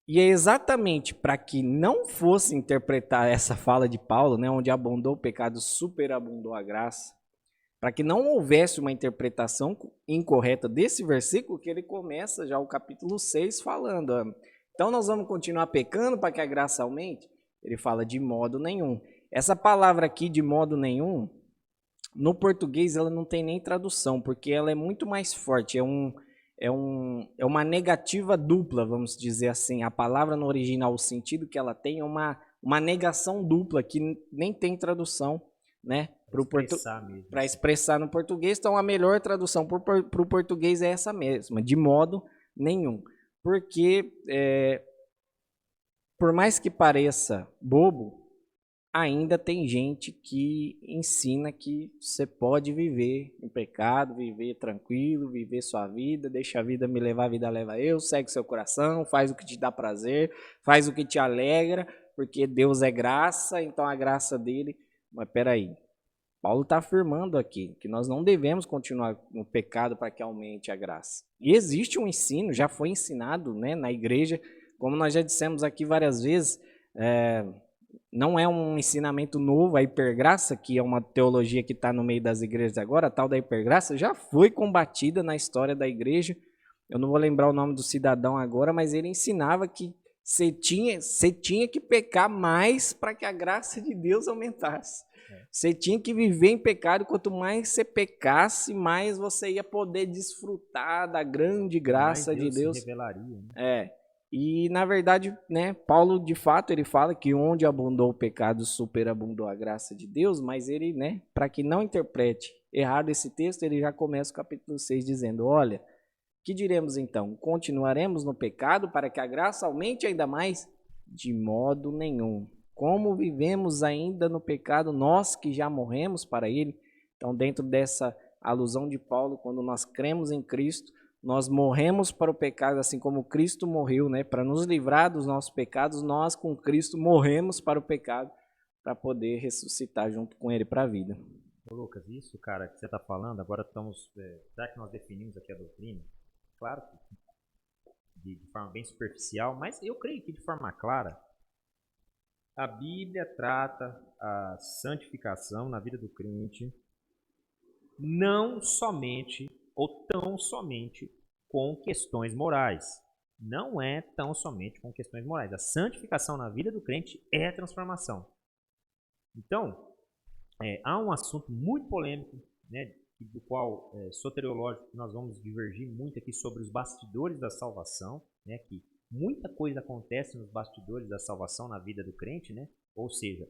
E é exatamente para que não fosse interpretar essa fala de Paulo, né, onde abundou o pecado, superabundou a graça, para que não houvesse uma interpretação incorreta desse versículo, que ele começa já o capítulo 6 falando: então nós vamos continuar pecando para que a graça aumente? Ele fala: de modo nenhum. Essa palavra aqui, de modo nenhum, no português ela não tem nem tradução, porque ela é muito mais forte, é uma negativa dupla, vamos dizer assim. A palavra no original, o sentido que ela tem é uma negação dupla, que nem tem tradução, né, para expressar no português. Então a melhor tradução para o português é essa mesma: de modo nenhum. Porque por mais que pareça bobo, ainda tem gente que ensina que você pode viver em pecado, viver tranquilo, viver sua vida, deixa a vida me levar, a vida leva eu, segue seu coração, faz o que te dá prazer, faz o que te alegra, porque Deus é graça, então a graça dele... Mas peraí, Paulo está afirmando aqui que nós não devemos continuar no pecado para que aumente a graça. E existe um ensino, já foi ensinado, né, na igreja, como nós já dissemos aqui várias vezes, não é um ensinamento novo. A hipergraça, que é uma teologia que está no meio das igrejas agora, a tal da hipergraça, já foi combatida na história da igreja. Eu não vou lembrar o nome do cidadão agora, mas ele ensinava que você tinha que pecar mais para que a graça de Deus aumentasse. Você tinha que viver em pecado, quanto mais você pecasse, mais você ia poder desfrutar da grande graça de Deus. Se revelaria, né? E na verdade, né, Paulo de fato ele fala que onde abundou o pecado, superabundou a graça de Deus, mas ele, né, para que não interprete errado esse texto, ele já começa o capítulo 6 dizendo: olha, que diremos então? Continuaremos no pecado para que a graça aumente ainda mais? De modo nenhum. Como vivemos ainda no pecado, nós que já morremos para ele? Então, dentro dessa alusão de Paulo, quando nós cremos em Cristo, nós morremos para o pecado, assim como Cristo morreu, né? Para nos livrar dos nossos pecados, nós com Cristo morremos para o pecado, para poder ressuscitar junto com ele para a vida. Ô Lucas, isso, cara, que você está falando, agora estamos, já que nós definimos aqui a doutrina, claro que de forma bem superficial, mas eu creio que de forma clara, a Bíblia trata a santificação na vida do crente não somente ou tão somente com questões morais. Não é tão somente com questões morais. A santificação na vida do crente é a transformação. Então, há um assunto muito polêmico, né, do qual soteriológico nós vamos divergir muito aqui sobre os bastidores da salvação, né, que muita coisa acontece nos bastidores da salvação na vida do crente, né? Ou seja,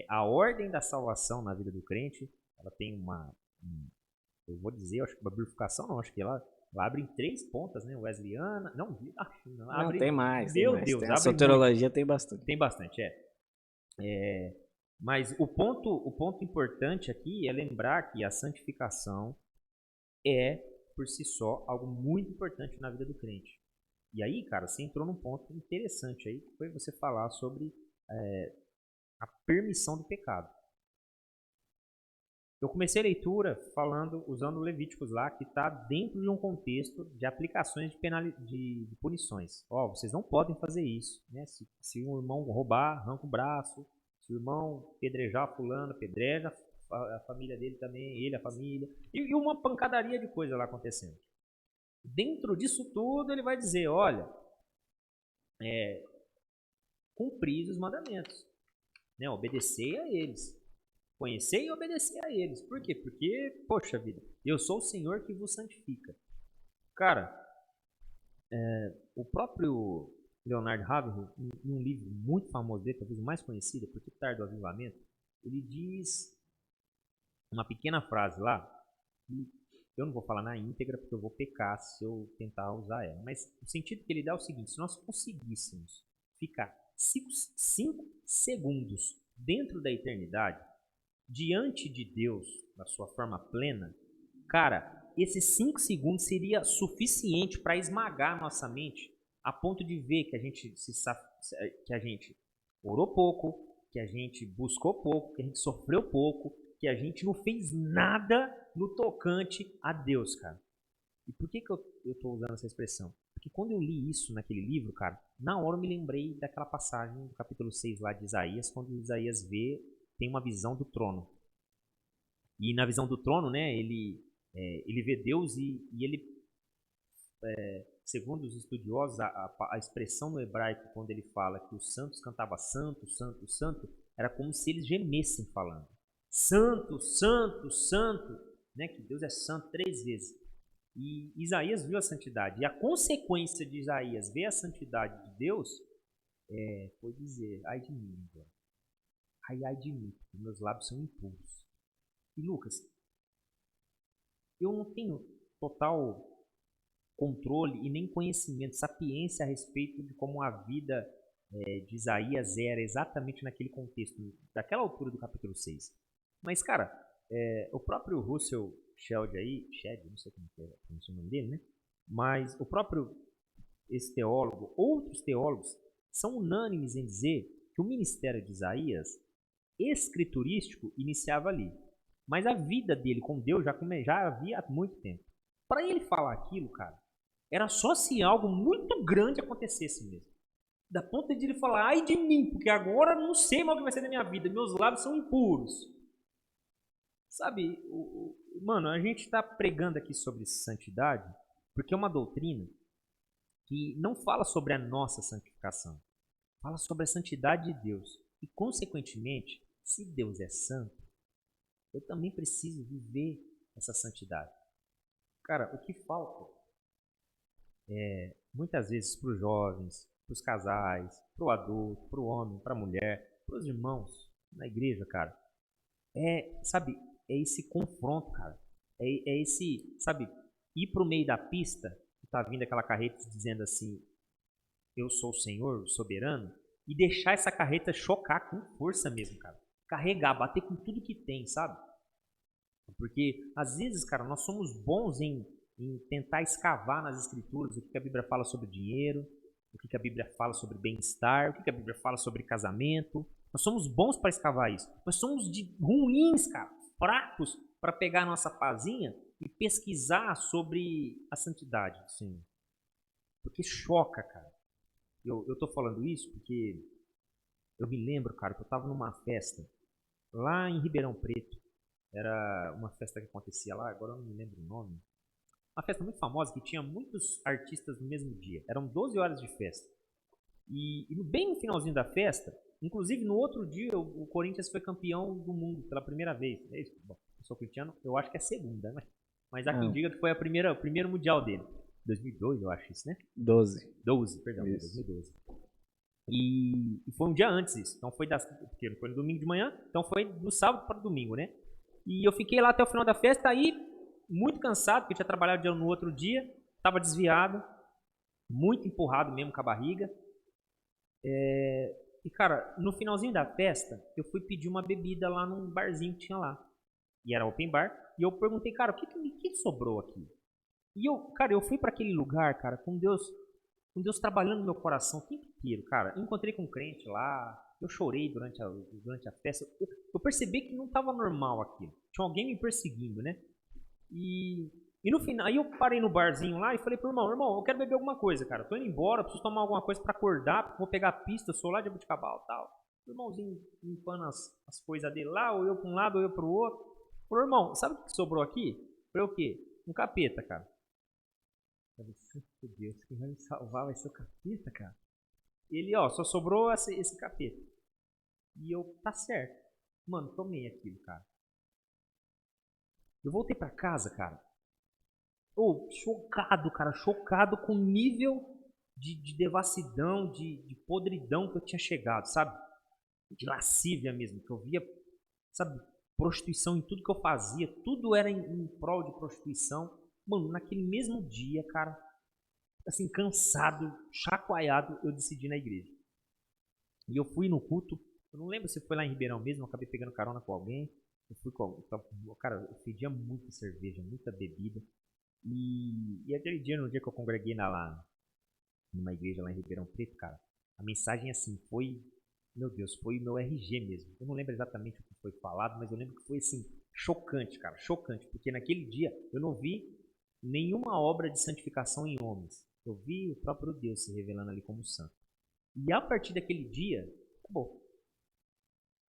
a ordem da salvação na vida do crente, ela tem eu vou dizer, acho que uma bifurcação não, acho que ela abre em 3 pontas, né? Wesleyana, não, abre, não, tem mais, meu tem mais. Deus, Tem a abre soteriologia muito. tem bastante. Tem bastante, mas o ponto importante aqui é lembrar que a santificação é, por si só, algo muito importante na vida do crente. E aí, cara, você entrou num ponto interessante aí, que foi você falar sobre a permissão do pecado. Eu comecei a leitura usando Levíticos lá, que está dentro de um contexto de aplicações de punições. Vocês não podem fazer isso, né? Se um irmão roubar, arranca o braço. Se o irmão pedrejar fulano, apedreja a família dele também, ele, a família. E uma pancadaria de coisa lá acontecendo. Dentro disso tudo, ele vai dizer, olha, cumprir os mandamentos, né? Obedecer a eles. Conhecer e obedecer a eles. Por quê? Porque, poxa vida, eu sou o Senhor que vos santifica. Cara, o próprio Leonard Ravenhill, em um livro muito famoso dele, talvez o mais conhecido, Por que Tarde o Avivamento, ele diz uma pequena frase lá, que eu não vou falar na íntegra porque eu vou pecar se eu tentar usar ela, mas o sentido que ele dá é o seguinte: se nós conseguíssemos ficar 5 segundos dentro da eternidade, diante de Deus, na sua forma plena, cara, esses 5 segundos seria suficiente para esmagar nossa mente a ponto de ver que a gente orou pouco, que a gente buscou pouco, que a gente sofreu pouco, que a gente não fez nada no tocante a Deus, cara. E por que eu estou usando essa expressão? Porque quando eu li isso naquele livro, cara, na hora eu me lembrei daquela passagem do capítulo 6 lá de Isaías, quando Isaías tem uma visão do trono. E na visão do trono, né, ele vê Deus e ele, segundo os estudiosos, a expressão no hebraico, quando ele fala que os santos cantavam santo, santo, santo, era como se eles gemessem falando. Santo, santo, santo, né, que Deus é santo 3 vezes. E Isaías viu a santidade. E a consequência de Isaías ver a santidade de Deus foi dizer, ai de mim, agora. Ai de mim, porque meus lábios são impuros. E Lucas, eu não tenho total controle e nem conhecimento, sapiência a respeito de como a vida de Isaías era exatamente naquele contexto, daquela altura do capítulo 6. Mas, cara, o próprio Russell Shedd aí, não sei como é o nome dele, né? Mas o próprio esse teólogo, outros teólogos, são unânimes em dizer que o ministério de Isaías, escriturístico, iniciava ali. Mas a vida dele com Deus já havia há muito tempo. Para ele falar aquilo, cara, era só se algo muito grande acontecesse mesmo. Da ponta de ele falar, ai de mim, porque agora não sei mais o que vai ser da minha vida, meus lábios são impuros. Sabe, mano, a gente está pregando aqui sobre santidade porque é uma doutrina que não fala sobre a nossa santificação, fala sobre a santidade de Deus. E, consequentemente, se Deus é santo, eu também preciso viver essa santidade. Cara, o que falta muitas vezes para os jovens, para os casais, para o adulto, para o homem, para a mulher, para os irmãos na igreja, cara, sabe, é esse confronto, cara. É esse, sabe, ir para o meio da pista, que tá vindo aquela carreta dizendo assim, eu sou o Senhor, o soberano, e deixar essa carreta chocar com força mesmo, cara. Carregar, bater com tudo que tem, sabe? Porque, às vezes, cara, nós somos bons em tentar escavar nas escrituras o que a Bíblia fala sobre dinheiro, o que a Bíblia fala sobre bem-estar, o que a Bíblia fala sobre casamento. Nós somos bons para escavar isso. Nós somos ruins, cara, fracos para pegar a nossa pazinha e pesquisar sobre a santidade do Senhor. Porque choca, cara. Eu tô falando isso porque eu me lembro, cara, que eu tava numa festa lá em Ribeirão Preto. Era uma festa que acontecia lá, agora eu não me lembro o nome. Uma festa muito famosa que tinha muitos artistas no mesmo dia. Eram 12 horas de festa. E bem no finalzinho da festa, Inclusive, no outro dia, o Corinthians foi campeão do mundo pela primeira vez. É isso? Bom, eu sou corintiano, eu acho que é a segunda, né? Mas há quem diga que foi o primeiro mundial dele. 2002, eu acho isso, né? 12, perdão, isso. 2012. E foi um dia antes isso. Então porque foi no domingo de manhã, então foi do sábado para o domingo, né? E eu fiquei lá até o final da festa, aí muito cansado, porque eu tinha trabalhado no outro dia, estava desviado, muito empurrado mesmo com a barriga. E cara, no finalzinho da festa, eu fui pedir uma bebida lá num barzinho que tinha lá. E era open bar. E eu perguntei, cara, o que sobrou aqui? E eu fui para aquele lugar, cara, com Deus trabalhando no meu coração o tempo inteiro, cara. Encontrei com um crente lá, eu chorei durante a festa. Eu percebi que não estava normal aquilo. Tinha alguém me perseguindo, né? E no final, aí eu parei no barzinho lá e falei pro irmão, eu quero beber alguma coisa, cara. Tô indo embora, preciso tomar alguma coisa para acordar, porque vou pegar a pista, eu sou lá de Jaboticabal e tal. O irmãozinho limpando as coisas dele lá, ou eu para um lado, ou eu pro outro. Falei, irmão, sabe o que sobrou aqui? Falei, o quê? Um capeta, cara. Eu falei, meu Deus, quem vai me salvar vai ser o capeta, cara. Ele, só sobrou esse capeta. E eu, tá certo. Mano, tomei aquilo, cara. Eu voltei pra casa, cara. Chocado, cara. Chocado com o nível de devassidão, de podridão que eu tinha chegado, sabe? De lascívia mesmo. Que eu via, sabe, prostituição em tudo que eu fazia. Tudo era em prol de prostituição. Mano, naquele mesmo dia, cara, assim, cansado, chacoalhado, eu decidi ir na igreja. E eu fui no culto. Eu não lembro se foi lá em Ribeirão mesmo, eu acabei pegando carona com alguém. Eu fui cara, eu pedia muita cerveja, muita bebida. E aquele dia, no dia que eu congreguei lá numa igreja lá em Ribeirão Preto, cara, a mensagem assim foi, meu Deus, foi o meu RG mesmo. Eu não lembro exatamente o que foi falado, mas eu lembro que foi assim, chocante, cara, chocante, porque naquele dia eu não vi nenhuma obra de santificação em homens. Eu vi o próprio Deus se revelando ali como santo. E a partir daquele dia, acabou.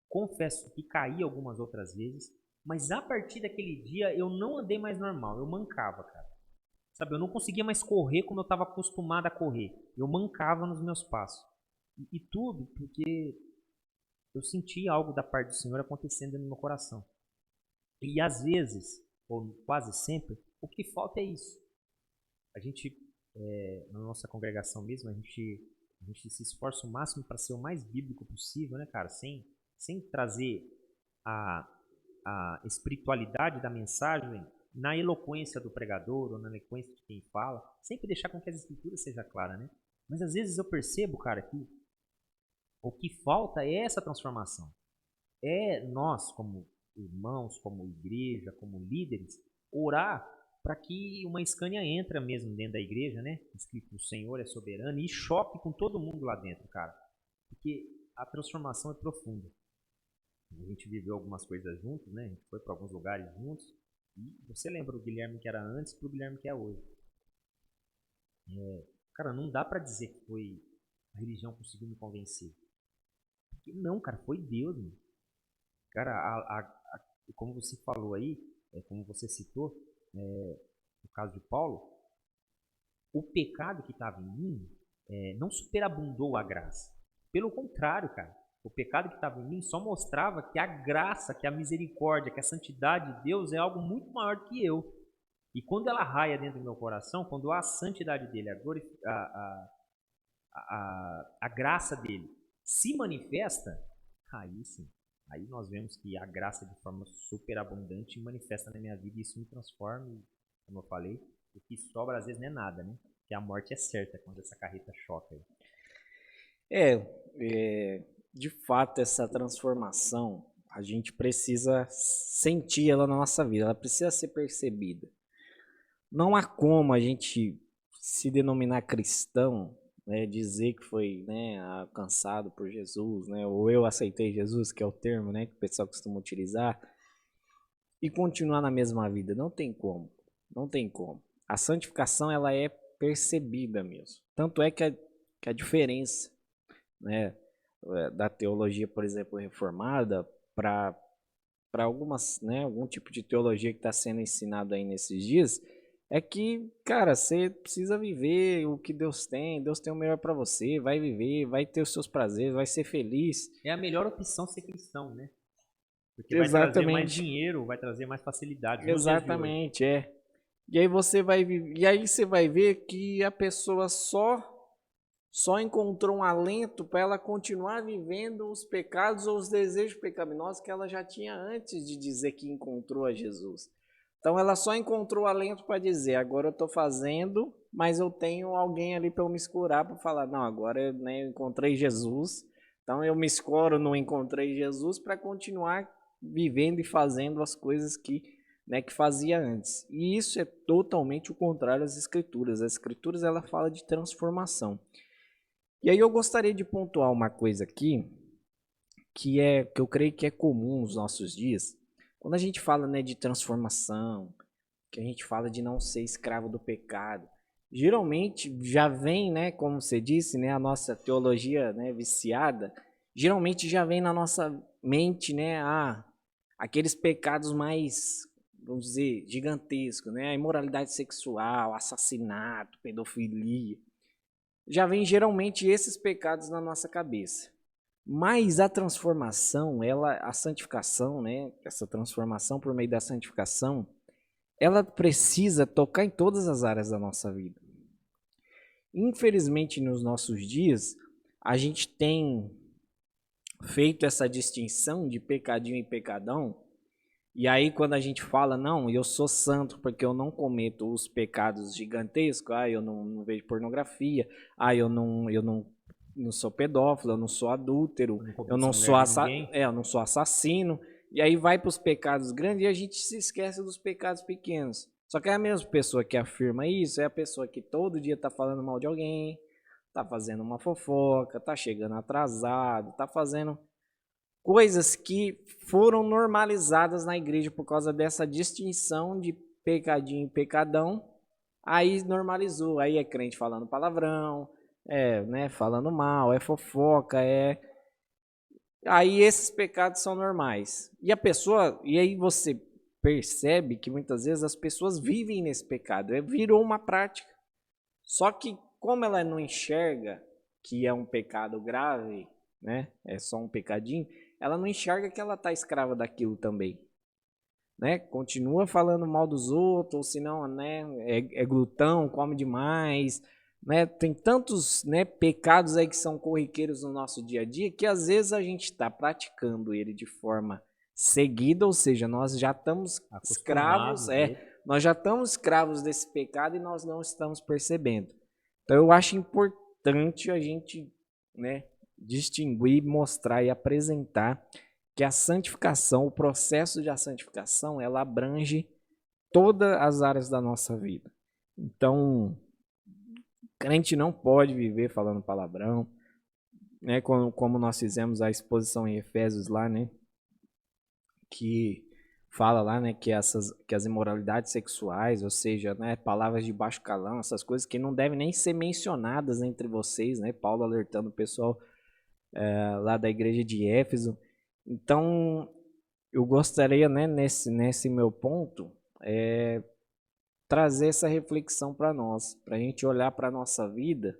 Confesso que caí algumas outras vezes, mas a partir daquele dia eu não andei mais normal, eu mancava, cara. Sabe, eu não conseguia mais correr como eu estava acostumado a correr. Eu mancava nos meus passos. E tudo porque eu senti algo da parte do Senhor acontecendo no meu coração. E às vezes, ou quase sempre, o que falta é isso. A gente, na nossa congregação mesmo, a gente se esforça o máximo para ser o mais bíblico possível, né, cara? Sem trazer a espiritualidade da mensagem na eloquência do pregador ou na eloquência de quem fala, sempre deixar com que as escrituras seja clara, né? Mas às vezes eu percebo, cara, que o que falta é essa transformação. É nós, como irmãos, como igreja, como líderes, orar para que uma Scania entre mesmo dentro da igreja, né? Escrito, o Senhor é soberano, e choque com todo mundo lá dentro, cara. Porque a transformação é profunda. A gente viveu algumas coisas juntos, né? A gente foi para alguns lugares juntos. E você lembra do Guilherme que era antes pro Guilherme que é hoje. Cara, não dá para dizer que foi a religião conseguiu me convencer. Porque não, cara, foi Deus, mano. Cara, como você falou aí, como você citou, no caso de Paulo, o pecado que estava em mim não superabundou a graça. Pelo contrário, cara. O pecado que estava em mim só mostrava que a graça, que a misericórdia, que a santidade de Deus é algo muito maior do que eu. E quando ela raia dentro do meu coração, quando a santidade dele, a graça dele se manifesta, aí sim. Aí nós vemos que a graça de forma superabundante manifesta na minha vida e isso me transforma. E, como eu falei, o que sobra às vezes não é nada, né? Porque a morte é certa quando essa carreta choca. De fato, essa transformação, a gente precisa sentir ela na nossa vida, ela precisa ser percebida. Não há como a gente se denominar cristão, né, dizer que foi, né, alcançado por Jesus, né, ou eu aceitei Jesus, que é o termo, né, que o pessoal costuma utilizar, e continuar na mesma vida. Não tem como, não tem como. A santificação, ela é percebida mesmo. Tanto é que a diferença, né, da teologia, por exemplo, reformada para algumas, né, algum tipo de teologia que está sendo ensinado aí nesses dias, é que, cara, você precisa viver o que Deus tem. Deus tem o melhor para você. Vai viver, vai ter os seus prazeres, vai ser feliz. É a melhor opção ser cristão, né? Porque vai trazer mais Exatamente. dinheiro, vai trazer mais facilidades nos dias de hoje. Exatamente, é. E aí você vai ver que a pessoa só encontrou um alento para ela continuar vivendo os pecados ou os desejos pecaminosos que ela já tinha antes de dizer que encontrou a Jesus. Então ela só encontrou alento para dizer, agora eu estou fazendo, mas eu tenho alguém ali para eu me escurar para falar, não, agora né, eu encontrei Jesus, então eu me escoro, não encontrei Jesus para continuar vivendo e fazendo as coisas que fazia antes. E isso é totalmente o contrário às Escrituras. As Escrituras ela fala de transformação. E aí eu gostaria de pontuar uma coisa aqui que eu creio que é comum nos nossos dias. Quando a gente fala né, de transformação, que a gente fala de não ser escravo do pecado, geralmente já vem, né, como você disse, né, a nossa teologia né, viciada, geralmente já vem na nossa mente, né, aqueles pecados mais, vamos dizer, gigantescos, né, a imoralidade sexual, assassinato, pedofilia, já vem geralmente esses pecados na nossa cabeça. Mas a transformação, a santificação, né, essa transformação por meio da santificação, ela precisa tocar em todas as áreas da nossa vida. Infelizmente, nos nossos dias, a gente tem feito essa distinção de pecadinho e pecadão, e aí quando a gente fala, não, eu sou santo porque eu não cometo os pecados gigantescos, eu não vejo pornografia, eu não sou pedófilo, eu não sou adúltero, eu não sou assassino, e aí vai para os pecados grandes e a gente se esquece dos pecados pequenos. Só que é a mesma pessoa que afirma isso, é a pessoa que todo dia está falando mal de alguém, está fazendo uma fofoca, está chegando atrasado, está fazendo coisas que foram normalizadas na igreja por causa dessa distinção de pecadinho e pecadão. Aí normalizou, aí é crente falando palavrão, né, falando mal, é fofoca, aí esses pecados são normais. E aí você percebe que muitas vezes as pessoas vivem nesse pecado, virou uma prática. Só que como ela não enxerga que é um pecado grave, né, é só um pecadinho, ela não enxerga que ela está escrava daquilo também. Né? Continua falando mal dos outros, ou senão né, é glutão, come demais. Né? Tem tantos né, pecados aí que são corriqueiros no nosso dia a dia que às vezes a gente está praticando ele de forma seguida, ou seja, nós já estamos escravos, nós já estamos escravos desse pecado e nós não estamos percebendo. Então eu acho importante a gente né, distinguir, mostrar e apresentar que a santificação, o processo de santificação, ela abrange todas as áreas da nossa vida. Então, o crente não pode viver falando palavrão, né? Como nós fizemos a exposição em Efésios lá, né? Que fala lá, né? Que as imoralidades sexuais, ou seja, né? Palavras de baixo calão, essas coisas que não devem nem ser mencionadas entre vocês, né? Paulo alertando o pessoal lá da igreja de Éfeso. Então, eu gostaria, né, nesse meu ponto, trazer essa reflexão para nós, para a gente olhar para a nossa vida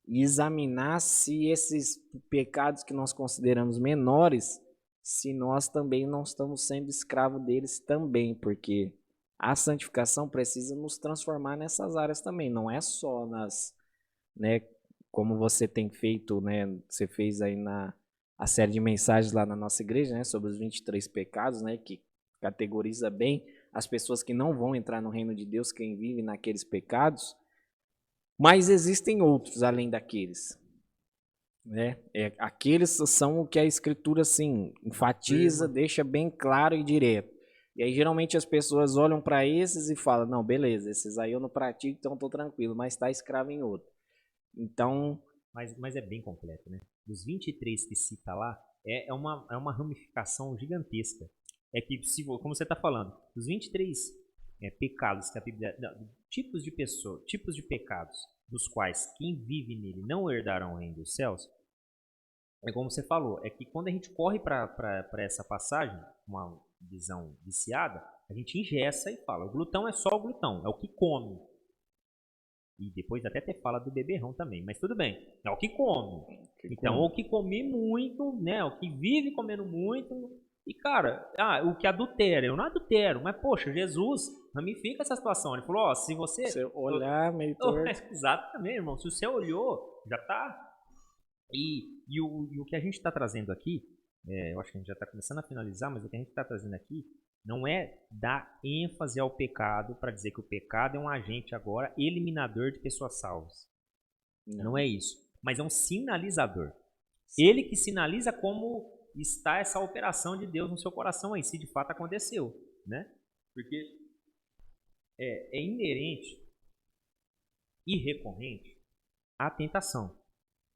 e examinar se esses pecados que nós consideramos menores, se nós também não estamos sendo escravos deles também, porque a santificação precisa nos transformar nessas áreas também, não é só né, como você tem feito, né, você fez aí a série de mensagens lá na nossa igreja, né, sobre os 23 pecados, né, que categoriza bem as pessoas que não vão entrar no reino de Deus, quem vive naqueles pecados, mas existem outros além daqueles, né, aqueles são o que a escritura, assim, enfatiza, deixa bem claro e direto, e aí geralmente as pessoas olham para esses e falam, não, beleza, esses aí eu não pratico, então estou tranquilo, mas está escravo em outro. Então... Mas é bem completo, né? Dos 23 que cita lá, é uma ramificação gigantesca. É que, como você está falando, dos 23 pecados que a Bíblia... Não, tipos de pessoas, tipos de pecados, dos quais quem vive nele não herdarão o reino dos céus, é como você falou, é que quando a gente corre para essa passagem, visão viciada, a gente engessa e fala, o glutão é só o glutão, é o que come. E depois até fala do beberrão também, mas tudo bem, é o que come. Então, o que come muito, né, o que vive comendo muito. E, cara, o que adultera, eu não adultero, mas, poxa, Jesus ramifica essa situação. Ele falou, ó, se você... Você olhar meio torto. Exatamente, irmão, se você olhou, já tá... E o que a gente está trazendo aqui, eu acho que a gente já está começando a finalizar, mas o que a gente está trazendo aqui não é dar ênfase ao pecado para dizer que o pecado é um agente agora eliminador de pessoas salvas. Não é isso. Mas é um sinalizador. Sim. Ele que sinaliza como está essa operação de Deus no seu coração aí, se de fato aconteceu, né? Porque é inerente e recorrente à tentação,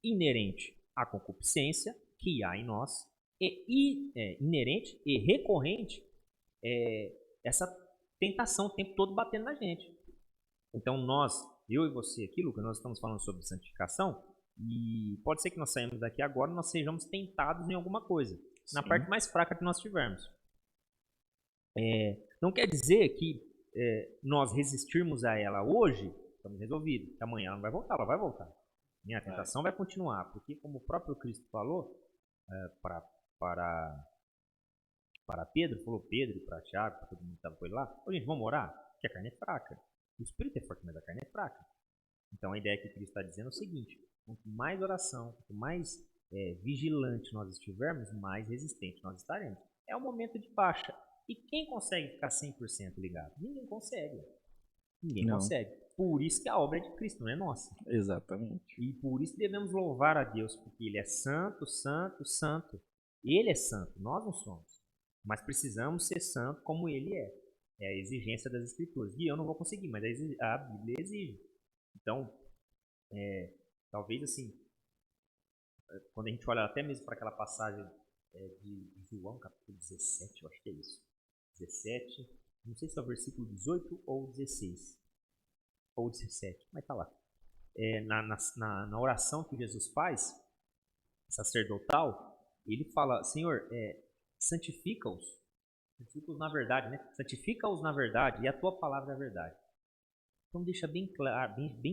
inerente à concupiscência que há em nós, inerente e recorrente essa tentação o tempo todo batendo na gente. Então nós, eu e você aqui, Lucas, nós estamos falando sobre santificação e pode ser que nós saímos daqui agora e nós sejamos tentados em alguma coisa, Sim. na parte mais fraca que nós tivermos. Não quer dizer que nós resistirmos a ela hoje, estamos resolvidos, que amanhã ela não vai voltar, ela vai voltar. A tentação vai continuar, porque como o próprio Cristo falou para Pedro, falou Pedro e para Tiago, para todo mundo que estava por lá, gente, vamos orar? Porque a carne é fraca. O espírito é forte, mas a carne é fraca. Então a ideia que Cristo está dizendo é o seguinte, quanto mais oração, quanto mais vigilante nós estivermos, mais resistente nós estaremos. É um momento de baixa. E quem consegue ficar 100% ligado? Ninguém consegue. Ninguém consegue. Por isso que a obra é de Cristo, não é nossa. Exatamente. E por isso devemos louvar a Deus, porque Ele é santo, santo, santo. Ele é santo, nós não somos. Mas precisamos ser santo como Ele é. É a exigência das Escrituras. E eu não vou conseguir, mas a Bíblia exige. Então, talvez assim, quando a gente olha até mesmo para aquela passagem de João, capítulo 17, eu acho que é isso. 17, não sei se é o versículo 18 ou 16. Ou 17, mas tá lá. Na oração que Jesus faz, sacerdotal, ele fala, Senhor, santifica-os na verdade, né? Santifica-os na verdade e a tua palavra é a verdade. Então deixa bem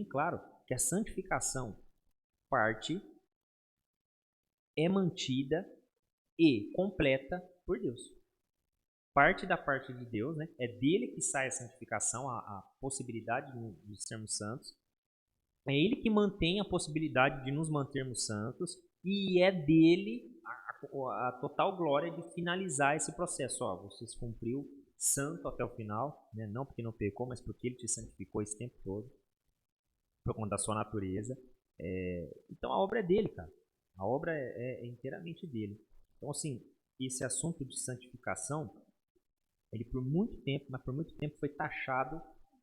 claro que a santificação é mantida e completa por Deus. Parte da parte de Deus, né? É dele que sai a santificação, a possibilidade de sermos santos. É ele que mantém a possibilidade de nos mantermos santos e é dele a total glória de finalizar esse processo. Você se cumpriu santo até o final, né? Não porque não pecou, mas porque ele te santificou esse tempo todo, por conta da sua natureza. Então a obra é dele, cara. A obra é inteiramente dele. Então, assim, esse assunto de santificação, ele por muito tempo foi taxado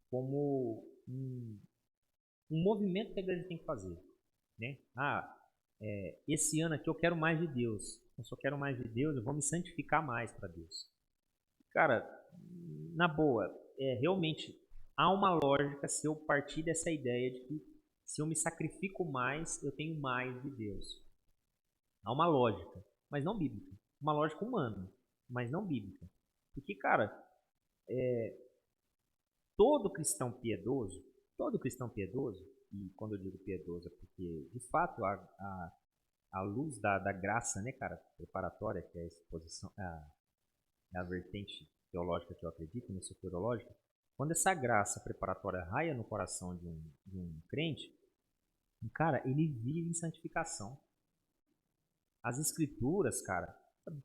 como um movimento que a igreja tem que fazer, né? Esse ano aqui eu quero mais de Deus. Eu só quero mais de Deus, eu vou me santificar mais para Deus. Cara, na boa, realmente há uma lógica se eu partir dessa ideia de que se eu me sacrifico mais, eu tenho mais de Deus. Há uma lógica, mas não bíblica. Uma lógica humana, mas não bíblica. Porque, cara, todo cristão piedoso, e quando eu digo piedoso é porque, de fato, a luz da graça, né, cara, preparatória, que é a exposição, a vertente teológica que eu acredito, na soteriológica, quando essa graça preparatória raia no coração de um crente, cara, ele vive em santificação. As escrituras, cara,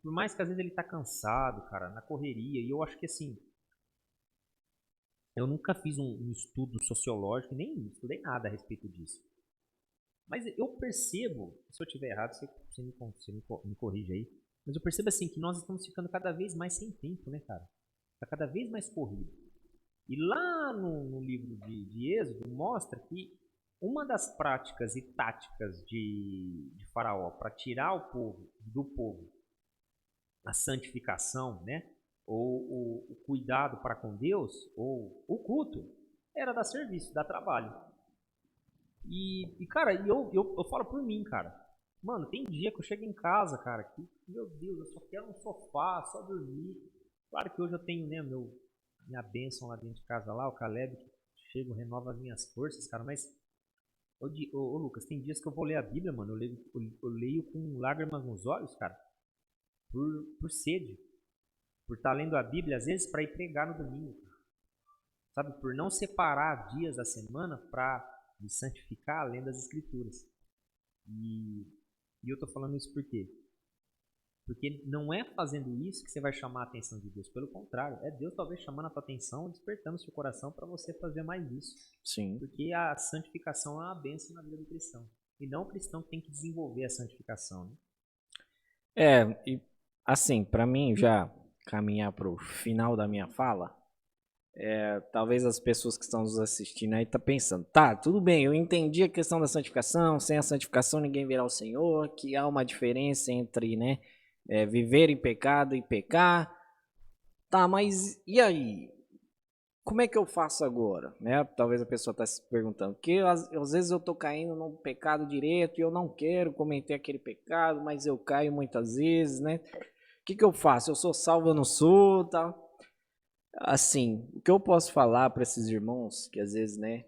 por mais que às vezes ele tá cansado, cara, na correria, e eu acho que assim, eu nunca fiz um estudo sociológico, nem estudei nada a respeito disso. Mas eu percebo, se eu estiver errado, você me corrige aí, mas eu percebo assim que nós estamos ficando cada vez mais sem tempo, né, cara? Está cada vez mais corrido. E lá no livro de Êxodo mostra que uma das práticas e táticas de Faraó para tirar do povo a santificação, né? Ou o cuidado para com Deus, ou o culto, era dar serviço, dar trabalho. E cara, eu falo por mim, cara. Mano, tem dia que eu chego em casa, cara, que, meu Deus, eu só quero um sofá, só dormir. Claro que hoje eu tenho, né, minha bênção lá dentro de casa lá, o Caleb, que chega, renova as minhas forças, cara, mas, ô, Lucas, tem dias que eu vou ler a Bíblia, mano, eu leio com lágrimas nos olhos, cara, por sede, por estar lendo a Bíblia, às vezes para ir pregar no domingo, sabe, por não separar dias da semana para me santificar além das Escrituras. E eu tô falando isso por quê? Porque não é fazendo isso que você vai chamar a atenção de Deus. Pelo contrário, é Deus talvez chamando a tua atenção, despertando o seu coração para você fazer mais isso. Sim. Porque a santificação é uma bênção na vida do cristão. E não o cristão que tem que desenvolver a santificação. Né? E assim, para mim já caminhar para o final da minha fala, talvez as pessoas que estão nos assistindo aí tá pensando, tá, tudo bem, eu entendi a questão da santificação, sem a santificação ninguém verá o Senhor, que há uma diferença entre, né, viver em pecado e pecar. Tá, mas e aí? Como é que eu faço agora? Né? Talvez a pessoa está se perguntando, porque às vezes eu estou caindo num pecado direto e eu não quero cometer aquele pecado, mas eu caio muitas vezes, né? O que eu faço? Eu sou salvo, eu não sou, tal. Assim, o que eu posso falar para esses irmãos que às vezes, né,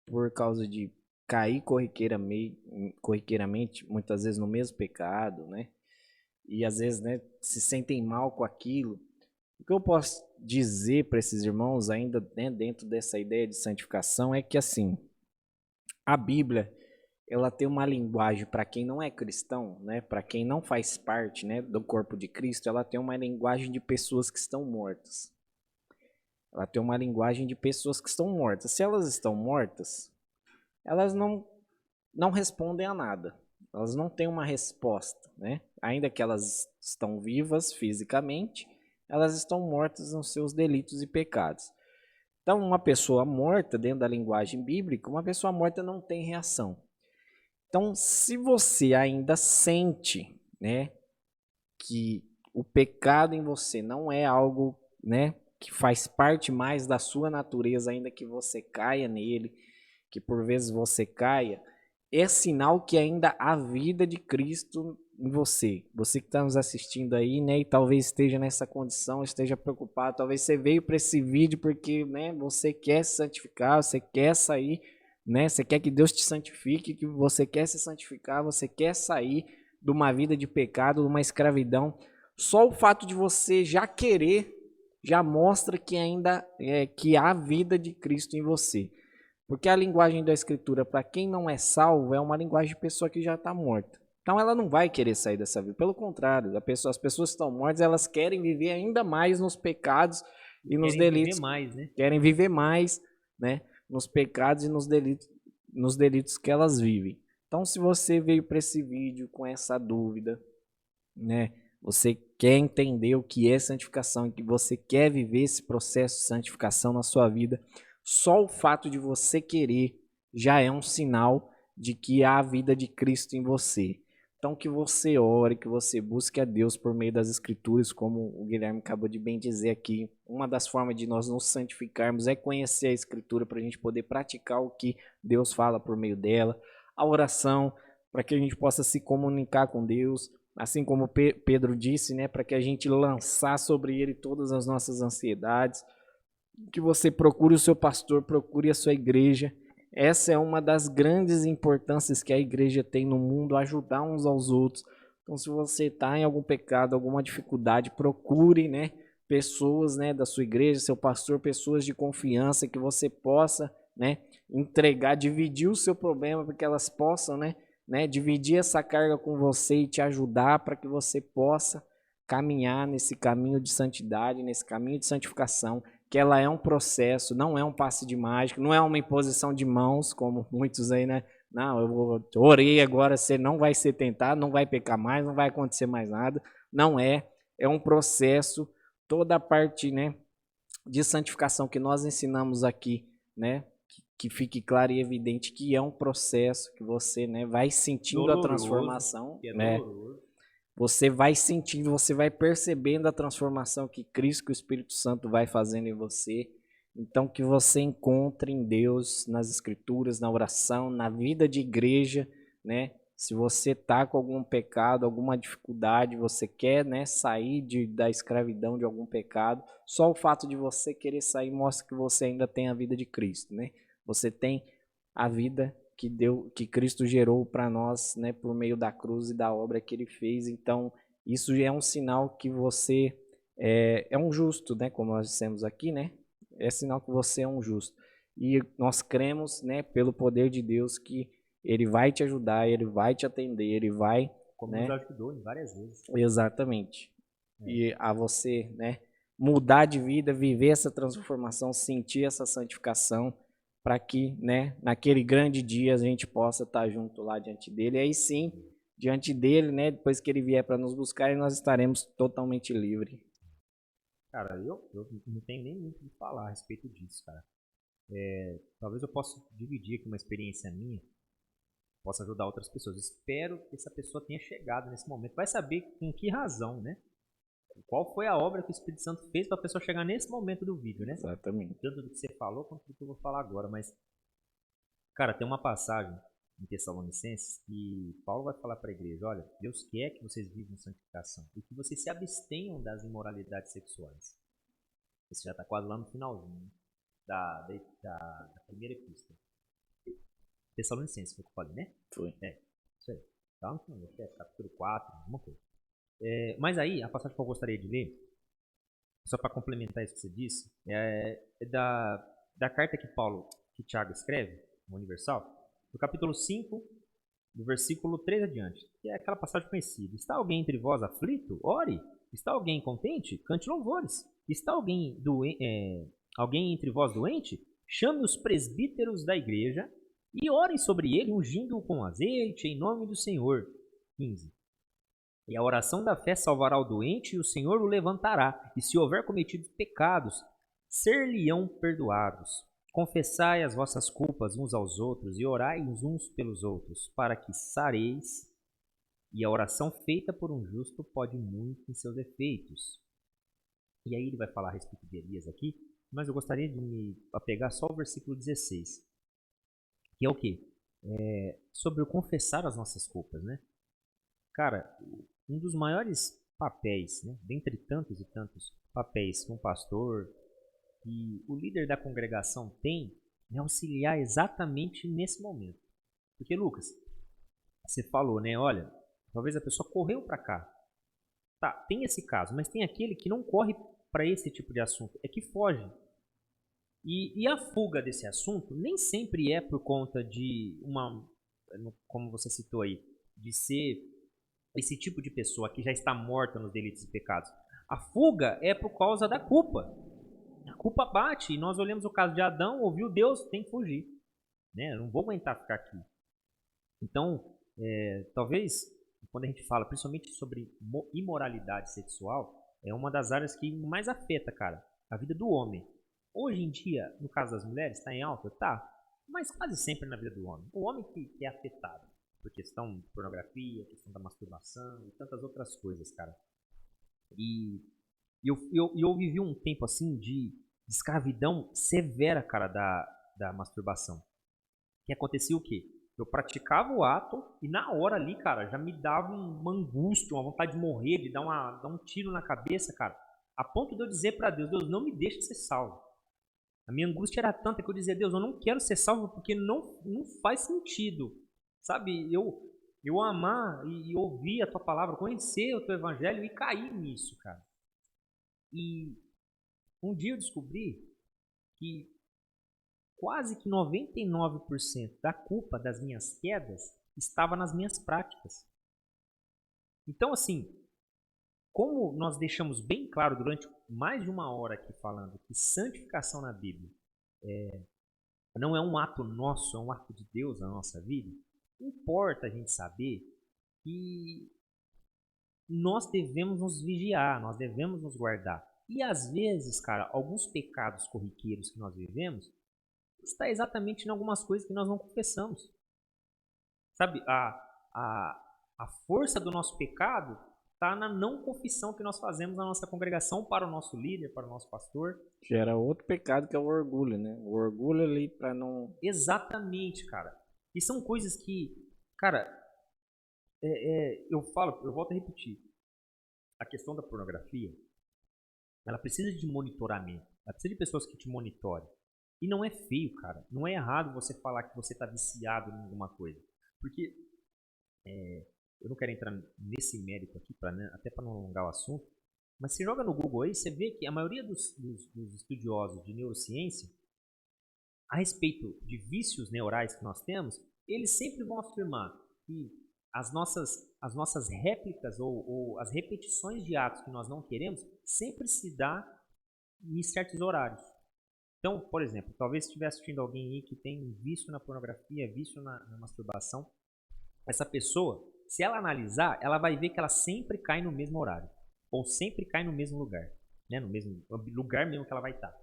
por causa de cair corriqueiramente, muitas vezes no mesmo pecado, né? E às vezes, né, se sentem mal com aquilo. O que eu posso dizer para esses irmãos ainda, né, dentro dessa ideia de santificação é que assim, a Bíblia, ela tem uma linguagem para quem não é cristão, né, para quem não faz parte, né, do corpo de Cristo, ela tem uma linguagem de pessoas que estão mortas. Ela tem uma linguagem de pessoas que estão mortas. Se elas estão mortas, elas não respondem a nada. Elas não têm uma resposta, né? Ainda que elas estão vivas fisicamente, elas estão mortas nos seus delitos e pecados. Então, uma pessoa morta, dentro da linguagem bíblica, uma pessoa morta não tem reação. Então, se você ainda sente, né, que o pecado em você não é algo, né, que faz parte mais da sua natureza, ainda que você caia nele, que por vezes você caia, é sinal que ainda há vida de Cristo em você. Você que está nos assistindo aí, né, e talvez esteja nessa condição, esteja preocupado, talvez você veio para esse vídeo porque, né, você quer se santificar, você quer sair, né, você quer que Deus te santifique, que você quer se santificar, você quer sair de uma vida de pecado, de uma escravidão. Só o fato de você já querer já mostra que ainda que há vida de Cristo em você. Porque a linguagem da Escritura, para quem não é salvo, é uma linguagem de pessoa que já está morta. Então ela não vai querer sair dessa vida. Pelo contrário, as pessoas que estão mortas, elas querem viver ainda mais nos pecados e nos delitos. Querem viver mais, né? Querem viver mais, né? Nos pecados e nos delitos que elas vivem. Então, se você veio para esse vídeo com essa dúvida, né? Você quer entender o que é santificação e que você quer viver esse processo de santificação na sua vida, só o fato de você querer já é um sinal de que há a vida de Cristo em você. Então que você ore, que você busque a Deus por meio das Escrituras, como o Guilherme acabou de bem dizer aqui. Uma das formas de nós nos santificarmos é conhecer a Escritura para a gente poder praticar o que Deus fala por meio dela. A oração, para que a gente possa se comunicar com Deus, assim como Pedro disse, né, para que a gente lançar sobre ele todas as nossas ansiedades. Que você procure o seu pastor, procure a sua igreja. Essa é uma das grandes importâncias que a igreja tem no mundo, ajudar uns aos outros. Então, se você está em algum pecado, alguma dificuldade, procure, né, pessoas, né, da sua igreja, seu pastor, pessoas de confiança que você possa, né, entregar, dividir o seu problema para que elas possam, né, dividir essa carga com você e te ajudar para que você possa caminhar nesse caminho de santidade, nesse caminho de santificação, que ela é um processo, não é um passe de mágica, não é uma imposição de mãos, como muitos aí, né? Não, eu orei agora, você não vai ser tentado, não vai pecar mais, não vai acontecer mais nada. Não é, é um processo, toda a parte, né, de santificação que nós ensinamos aqui, né, que fique claro e evidente que é um processo que você, né, vai sentindo doloroso, a transformação, né? Doloroso. Você vai sentindo, você vai percebendo a transformação que Cristo, que o Espírito Santo vai fazendo em você. Então que você encontre em Deus, nas Escrituras, na oração, na vida de igreja, né, Se você tá com algum pecado, alguma dificuldade, você quer, né, sair da escravidão de algum pecado, só o fato de você querer sair mostra que você ainda tem a vida de Cristo, né? Você tem a vida que Cristo gerou para nós, né, por meio da cruz e da obra que ele fez. Então, isso é um sinal que você é um justo, né, como nós dissemos aqui, né? É sinal que você é um justo. E nós cremos, né, pelo poder de Deus que ele vai te ajudar, ele vai te atender, ele vai, Como né? nos ajudou em várias vezes. Exatamente. E a você, né, mudar de vida, viver essa transformação, sentir essa santificação, para que, né, naquele grande dia a gente possa estar junto lá diante dele. E aí sim, diante dele, né, depois que ele vier para nos buscar, nós estaremos totalmente livres. Cara, eu não tenho nem muito o que falar a respeito disso, cara. Talvez eu possa dividir aqui uma experiência minha, possa ajudar outras pessoas. Espero que essa pessoa tenha chegado nesse momento. Vai saber com que razão, né? Qual foi a obra que o Espírito Santo fez para a pessoa chegar nesse momento do vídeo, né? Exatamente. Tanto do que você falou quanto do que eu vou falar agora. Mas, cara, tem uma passagem em Tessalonicenses que Paulo vai falar para a igreja: olha, Deus quer que vocês vivam em santificação e que vocês se abstenham das imoralidades sexuais. Esse já está quase lá no finalzinho da primeira epístola. Tessalonicenses, foi o que eu falei, né? Foi. Isso aí. Tá no final, capítulo 4, alguma coisa. Mas aí, a passagem que eu gostaria de ler, só para complementar isso que você disse, é da carta que Tiago escreve, no Universal, no capítulo 5, do versículo 3 adiante, que é aquela passagem conhecida. Está alguém entre vós aflito? Ore. Está alguém contente? Cante louvores. Está alguém entre vós doente? Chame os presbíteros da igreja e orem sobre ele, ungindo-o com azeite, em nome do Senhor. 15. E a oração da fé salvará o doente, e o Senhor o levantará. E se houver cometido pecados, ser-lhe-ão perdoados. Confessai as vossas culpas uns aos outros, e orai uns pelos outros, para que sareis. E a oração feita por um justo pode muito em seus efeitos. E aí ele vai falar a respeito de Elias aqui, mas eu gostaria de me apegar só ao versículo 16. Que é o quê? Sobre o confessar as nossas culpas, né? Cara, um dos maiores papéis, né, dentre tantos e tantos papéis que um pastor e o líder da congregação tem, é auxiliar exatamente nesse momento. Porque, Lucas, você falou, né? Olha, talvez a pessoa correu para cá. Tá, tem esse caso, mas tem aquele que não corre para esse tipo de assunto, é que foge. E a fuga desse assunto nem sempre é por conta de como você citou aí, de ser esse tipo de pessoa que já está morta nos delitos e pecados. A fuga é por causa da culpa. A culpa bate e nós olhamos o caso de Adão, ouviu Deus, tem que fugir. Né? Eu não vou aguentar ficar aqui. Então, talvez, quando a gente fala principalmente sobre imoralidade sexual, é uma das áreas que mais afeta, cara, a vida do homem. Hoje em dia, no caso das mulheres, está em alta? Tá. Mas quase sempre na vida do homem. O homem que é afetado por questão de pornografia, questão da masturbação e tantas outras coisas, cara. E eu vivi um tempo assim de escravidão severa, cara, da masturbação. Que acontecia o quê? Eu praticava o ato e na hora ali, cara, já me dava uma angústia, uma vontade de morrer, de dar um tiro na cabeça, cara. A ponto de eu dizer para Deus, Deus, não me deixe ser salvo. A minha angústia era tanta que eu dizia, Deus, eu não quero ser salvo porque não faz sentido. Sabe, eu amar e ouvir a tua palavra, conhecer o teu evangelho e cair nisso, cara. E um dia eu descobri que quase que 99% da culpa das minhas quedas estava nas minhas práticas. Então, assim, como nós deixamos bem claro durante mais de uma hora aqui falando que santificação na Bíblia não é um ato nosso, é um ato de Deus na nossa vida, importa a gente saber que nós devemos nos vigiar, nós devemos nos guardar. E às vezes, cara, alguns pecados corriqueiros que nós vivemos está exatamente em algumas coisas que nós não confessamos. Sabe, a força do nosso pecado está na não confissão que nós fazemos na nossa congregação para o nosso líder, para o nosso pastor. Gera outro pecado que é o orgulho, né? O orgulho ali para não... Exatamente, cara. E são coisas que, cara, eu volto a repetir. A questão da pornografia, ela precisa de monitoramento. Ela precisa de pessoas que te monitorem. E não é feio, cara. Não é errado você falar que você está viciado em alguma coisa. Porque eu não quero entrar nesse mérito aqui, até para não alongar o assunto. Mas você joga no Google aí, você vê que a maioria dos estudiosos de neurociência, a respeito de vícios neurais que nós temos, eles sempre vão afirmar que as nossas réplicas ou as repetições de atos que nós não queremos sempre se dá em certos horários. Então, por exemplo, talvez se estiver assistindo alguém aí que tem vício na pornografia, vício na masturbação, essa pessoa, se ela analisar, ela vai ver que ela sempre cai no mesmo horário, ou sempre cai no mesmo lugar, né? No mesmo lugar mesmo que ela vai estar.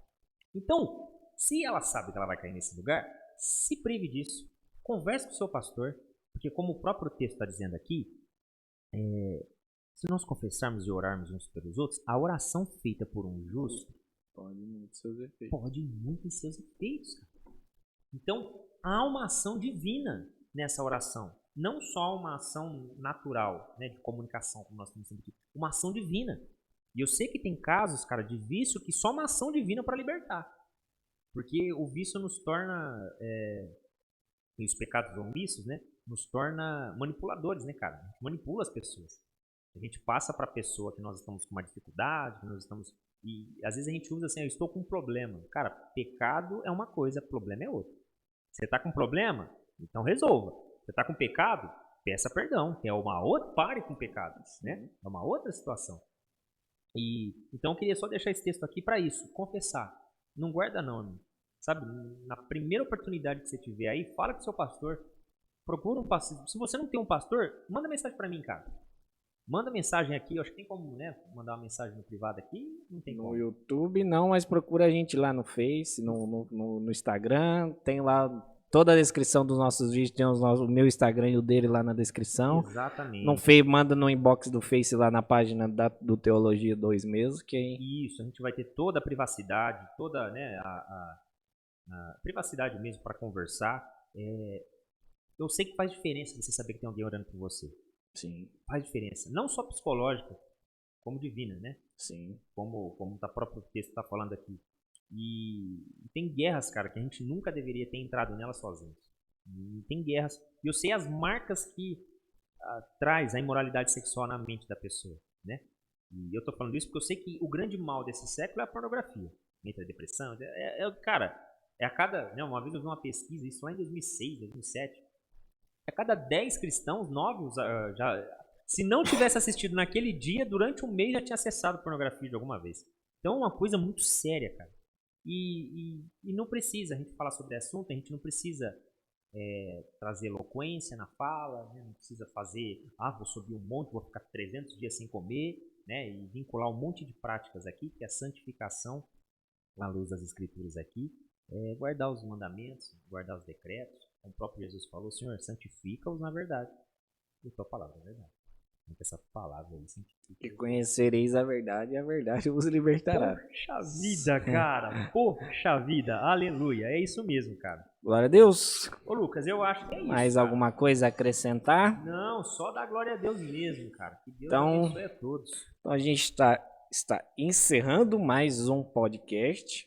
Então, se ela sabe que ela vai cair nesse lugar, se prive disso, converse com o seu pastor, porque como o próprio texto está dizendo aqui, se nós confessarmos e orarmos uns pelos outros, a oração feita por um justo pode ir muito em seus efeitos. Pode ir muito em seus efeitos, cara. Então, há uma ação divina nessa oração. Não só uma ação natural, né, de comunicação, como nós estamos dizendo aqui. Uma ação divina. E eu sei que tem casos, cara, de vício que só uma ação divina para libertar. Porque o vício nos torna, e os pecados omissos, né, nos torna manipuladores, né, cara? A gente manipula as pessoas. A gente passa para a pessoa que nós estamos com uma dificuldade, que nós estamos... E às vezes a gente usa assim, eu estou com um problema. Cara, pecado é uma coisa, problema é outra. Você está com um problema? Então resolva. Você está com pecado? Peça perdão. É uma outra, pare com pecados, né? É uma outra situação. Então eu queria só deixar esse texto aqui para isso, confessar. Não guarda não, amigo. Sabe, na primeira oportunidade que você tiver aí, fala com o seu pastor. Procura um pastor. Se você não tem um pastor, manda mensagem para mim, cara. Manda mensagem aqui, eu acho que tem como, né, mandar uma mensagem no privado aqui, não tem como. No YouTube não, mas procura a gente lá no Face, no Instagram, tem lá toda a descrição dos nossos vídeos, tem o meu Instagram e o dele lá na descrição. Exatamente. No manda no inbox do Face lá na página do Teologia 2 mesmo, que Isso, a gente vai ter toda a privacidade, toda, né, a privacidade mesmo para conversar. Eu sei que faz diferença você saber que tem alguém orando por você. Sim. Faz diferença. Não só psicológica, como divina, né? Sim. Como o próprio texto está falando aqui. E tem guerras, cara, que a gente nunca deveria ter entrado nelas sozinhos. E tem guerras. E eu sei as marcas que traz a imoralidade sexual na mente da pessoa, né? E eu tô falando isso porque eu sei que o grande mal desse século é a pornografia. Entre a depressão. Cara, a cada... Né, uma vez eu vi uma pesquisa, isso lá em 2006, 2007. A cada 10 cristãos, 9 se não tivesse assistido naquele dia, durante um mês já tinha acessado pornografia de alguma vez. Então é uma coisa muito séria, cara. E não precisa a gente falar sobre esse assunto, a gente não precisa trazer eloquência na fala, né? Não precisa fazer, vou subir um monte, vou ficar 300 dias sem comer, né? E vincular um monte de práticas aqui, que é a santificação, à luz das escrituras aqui, guardar os mandamentos, guardar os decretos. Como o próprio Jesus falou, Senhor, santifica-os na verdade. E tua palavra é verdade. Então, essa palavra aí, santifica. E conhecereis a verdade, e a verdade vos libertará. Poxa vida, cara. Poxa vida. Aleluia. É isso mesmo, cara. Glória a Deus. Ô, Lucas, eu acho que é isso. Mais cara. alguma coisa a acrescentar? Não, só dar glória a Deus mesmo, cara. Que Deus abençoe a todos. Então a gente está encerrando mais um podcast.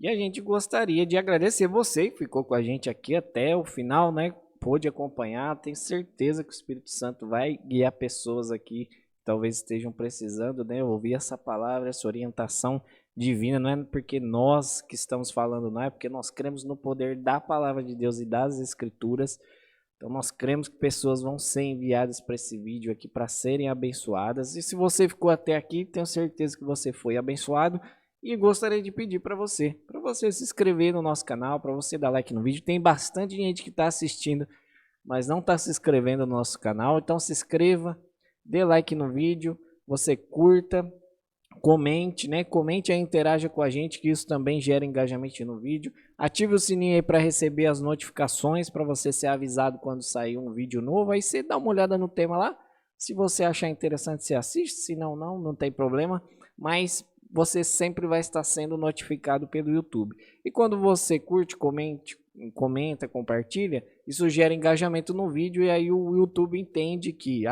E a gente gostaria de agradecer você que ficou com a gente aqui até o final, né? Pôde acompanhar. Tenho certeza que o Espírito Santo vai guiar pessoas aqui que talvez estejam precisando, né? Ouvir essa palavra, essa orientação divina. Não é porque nós que estamos falando, não é porque nós cremos no poder da palavra de Deus e das Escrituras. Então nós cremos que pessoas vão ser enviadas para esse vídeo aqui para serem abençoadas. E se você ficou até aqui, tenho certeza que você foi abençoado. E gostaria de pedir para você se inscrever no nosso canal, para você dar like no vídeo. Tem bastante gente que está assistindo, mas não está se inscrevendo no nosso canal. Então se inscreva, dê like no vídeo, você curta, comente, né? Comente e interaja com a gente, que isso também gera engajamento no vídeo. Ative o sininho aí para receber as notificações, para você ser avisado quando sair um vídeo novo. Aí você dá uma olhada no tema lá. Se você achar interessante, você assiste. Se não, não tem problema. Mas você sempre vai estar sendo notificado pelo YouTube. E quando você curte, comenta, compartilha, isso gera engajamento no vídeo e aí o YouTube entende que,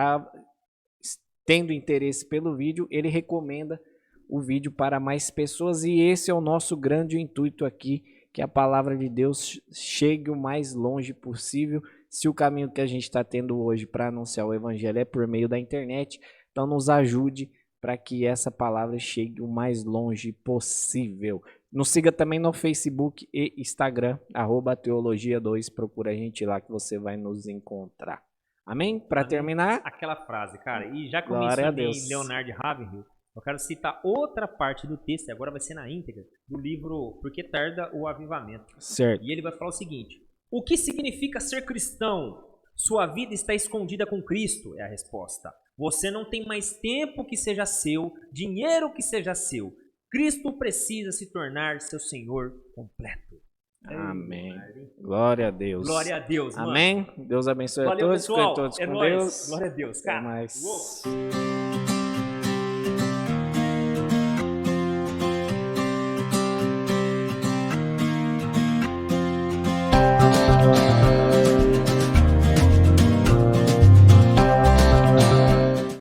tendo interesse pelo vídeo, ele recomenda o vídeo para mais pessoas e esse é o nosso grande intuito aqui, que a palavra de Deus chegue o mais longe possível. Se o caminho que a gente está tendo hoje para anunciar o evangelho é por meio da internet, então nos ajude para que essa palavra chegue o mais longe possível. Nos siga também no Facebook e Instagram, @teologia2, procura a gente lá que você vai nos encontrar. Amém? Para terminar, aquela frase, cara, e já que eu glória a mencionei Deus. Leonard Ravenhill, eu quero citar outra parte do texto, e agora vai ser na íntegra, do livro Por que Tarda o Avivamento. Certo. E ele vai falar o seguinte: o que significa ser cristão? Sua vida está escondida com Cristo, é a resposta. Você não tem mais tempo que seja seu, dinheiro que seja seu. Cristo precisa se tornar seu Senhor completo. Amém. Glória a Deus. Glória a Deus, mano. Amém. Deus abençoe. Valeu, a todos. Pessoal. Fiquem todos com nóis. Deus. Glória a Deus, cara. Até mais. Uou.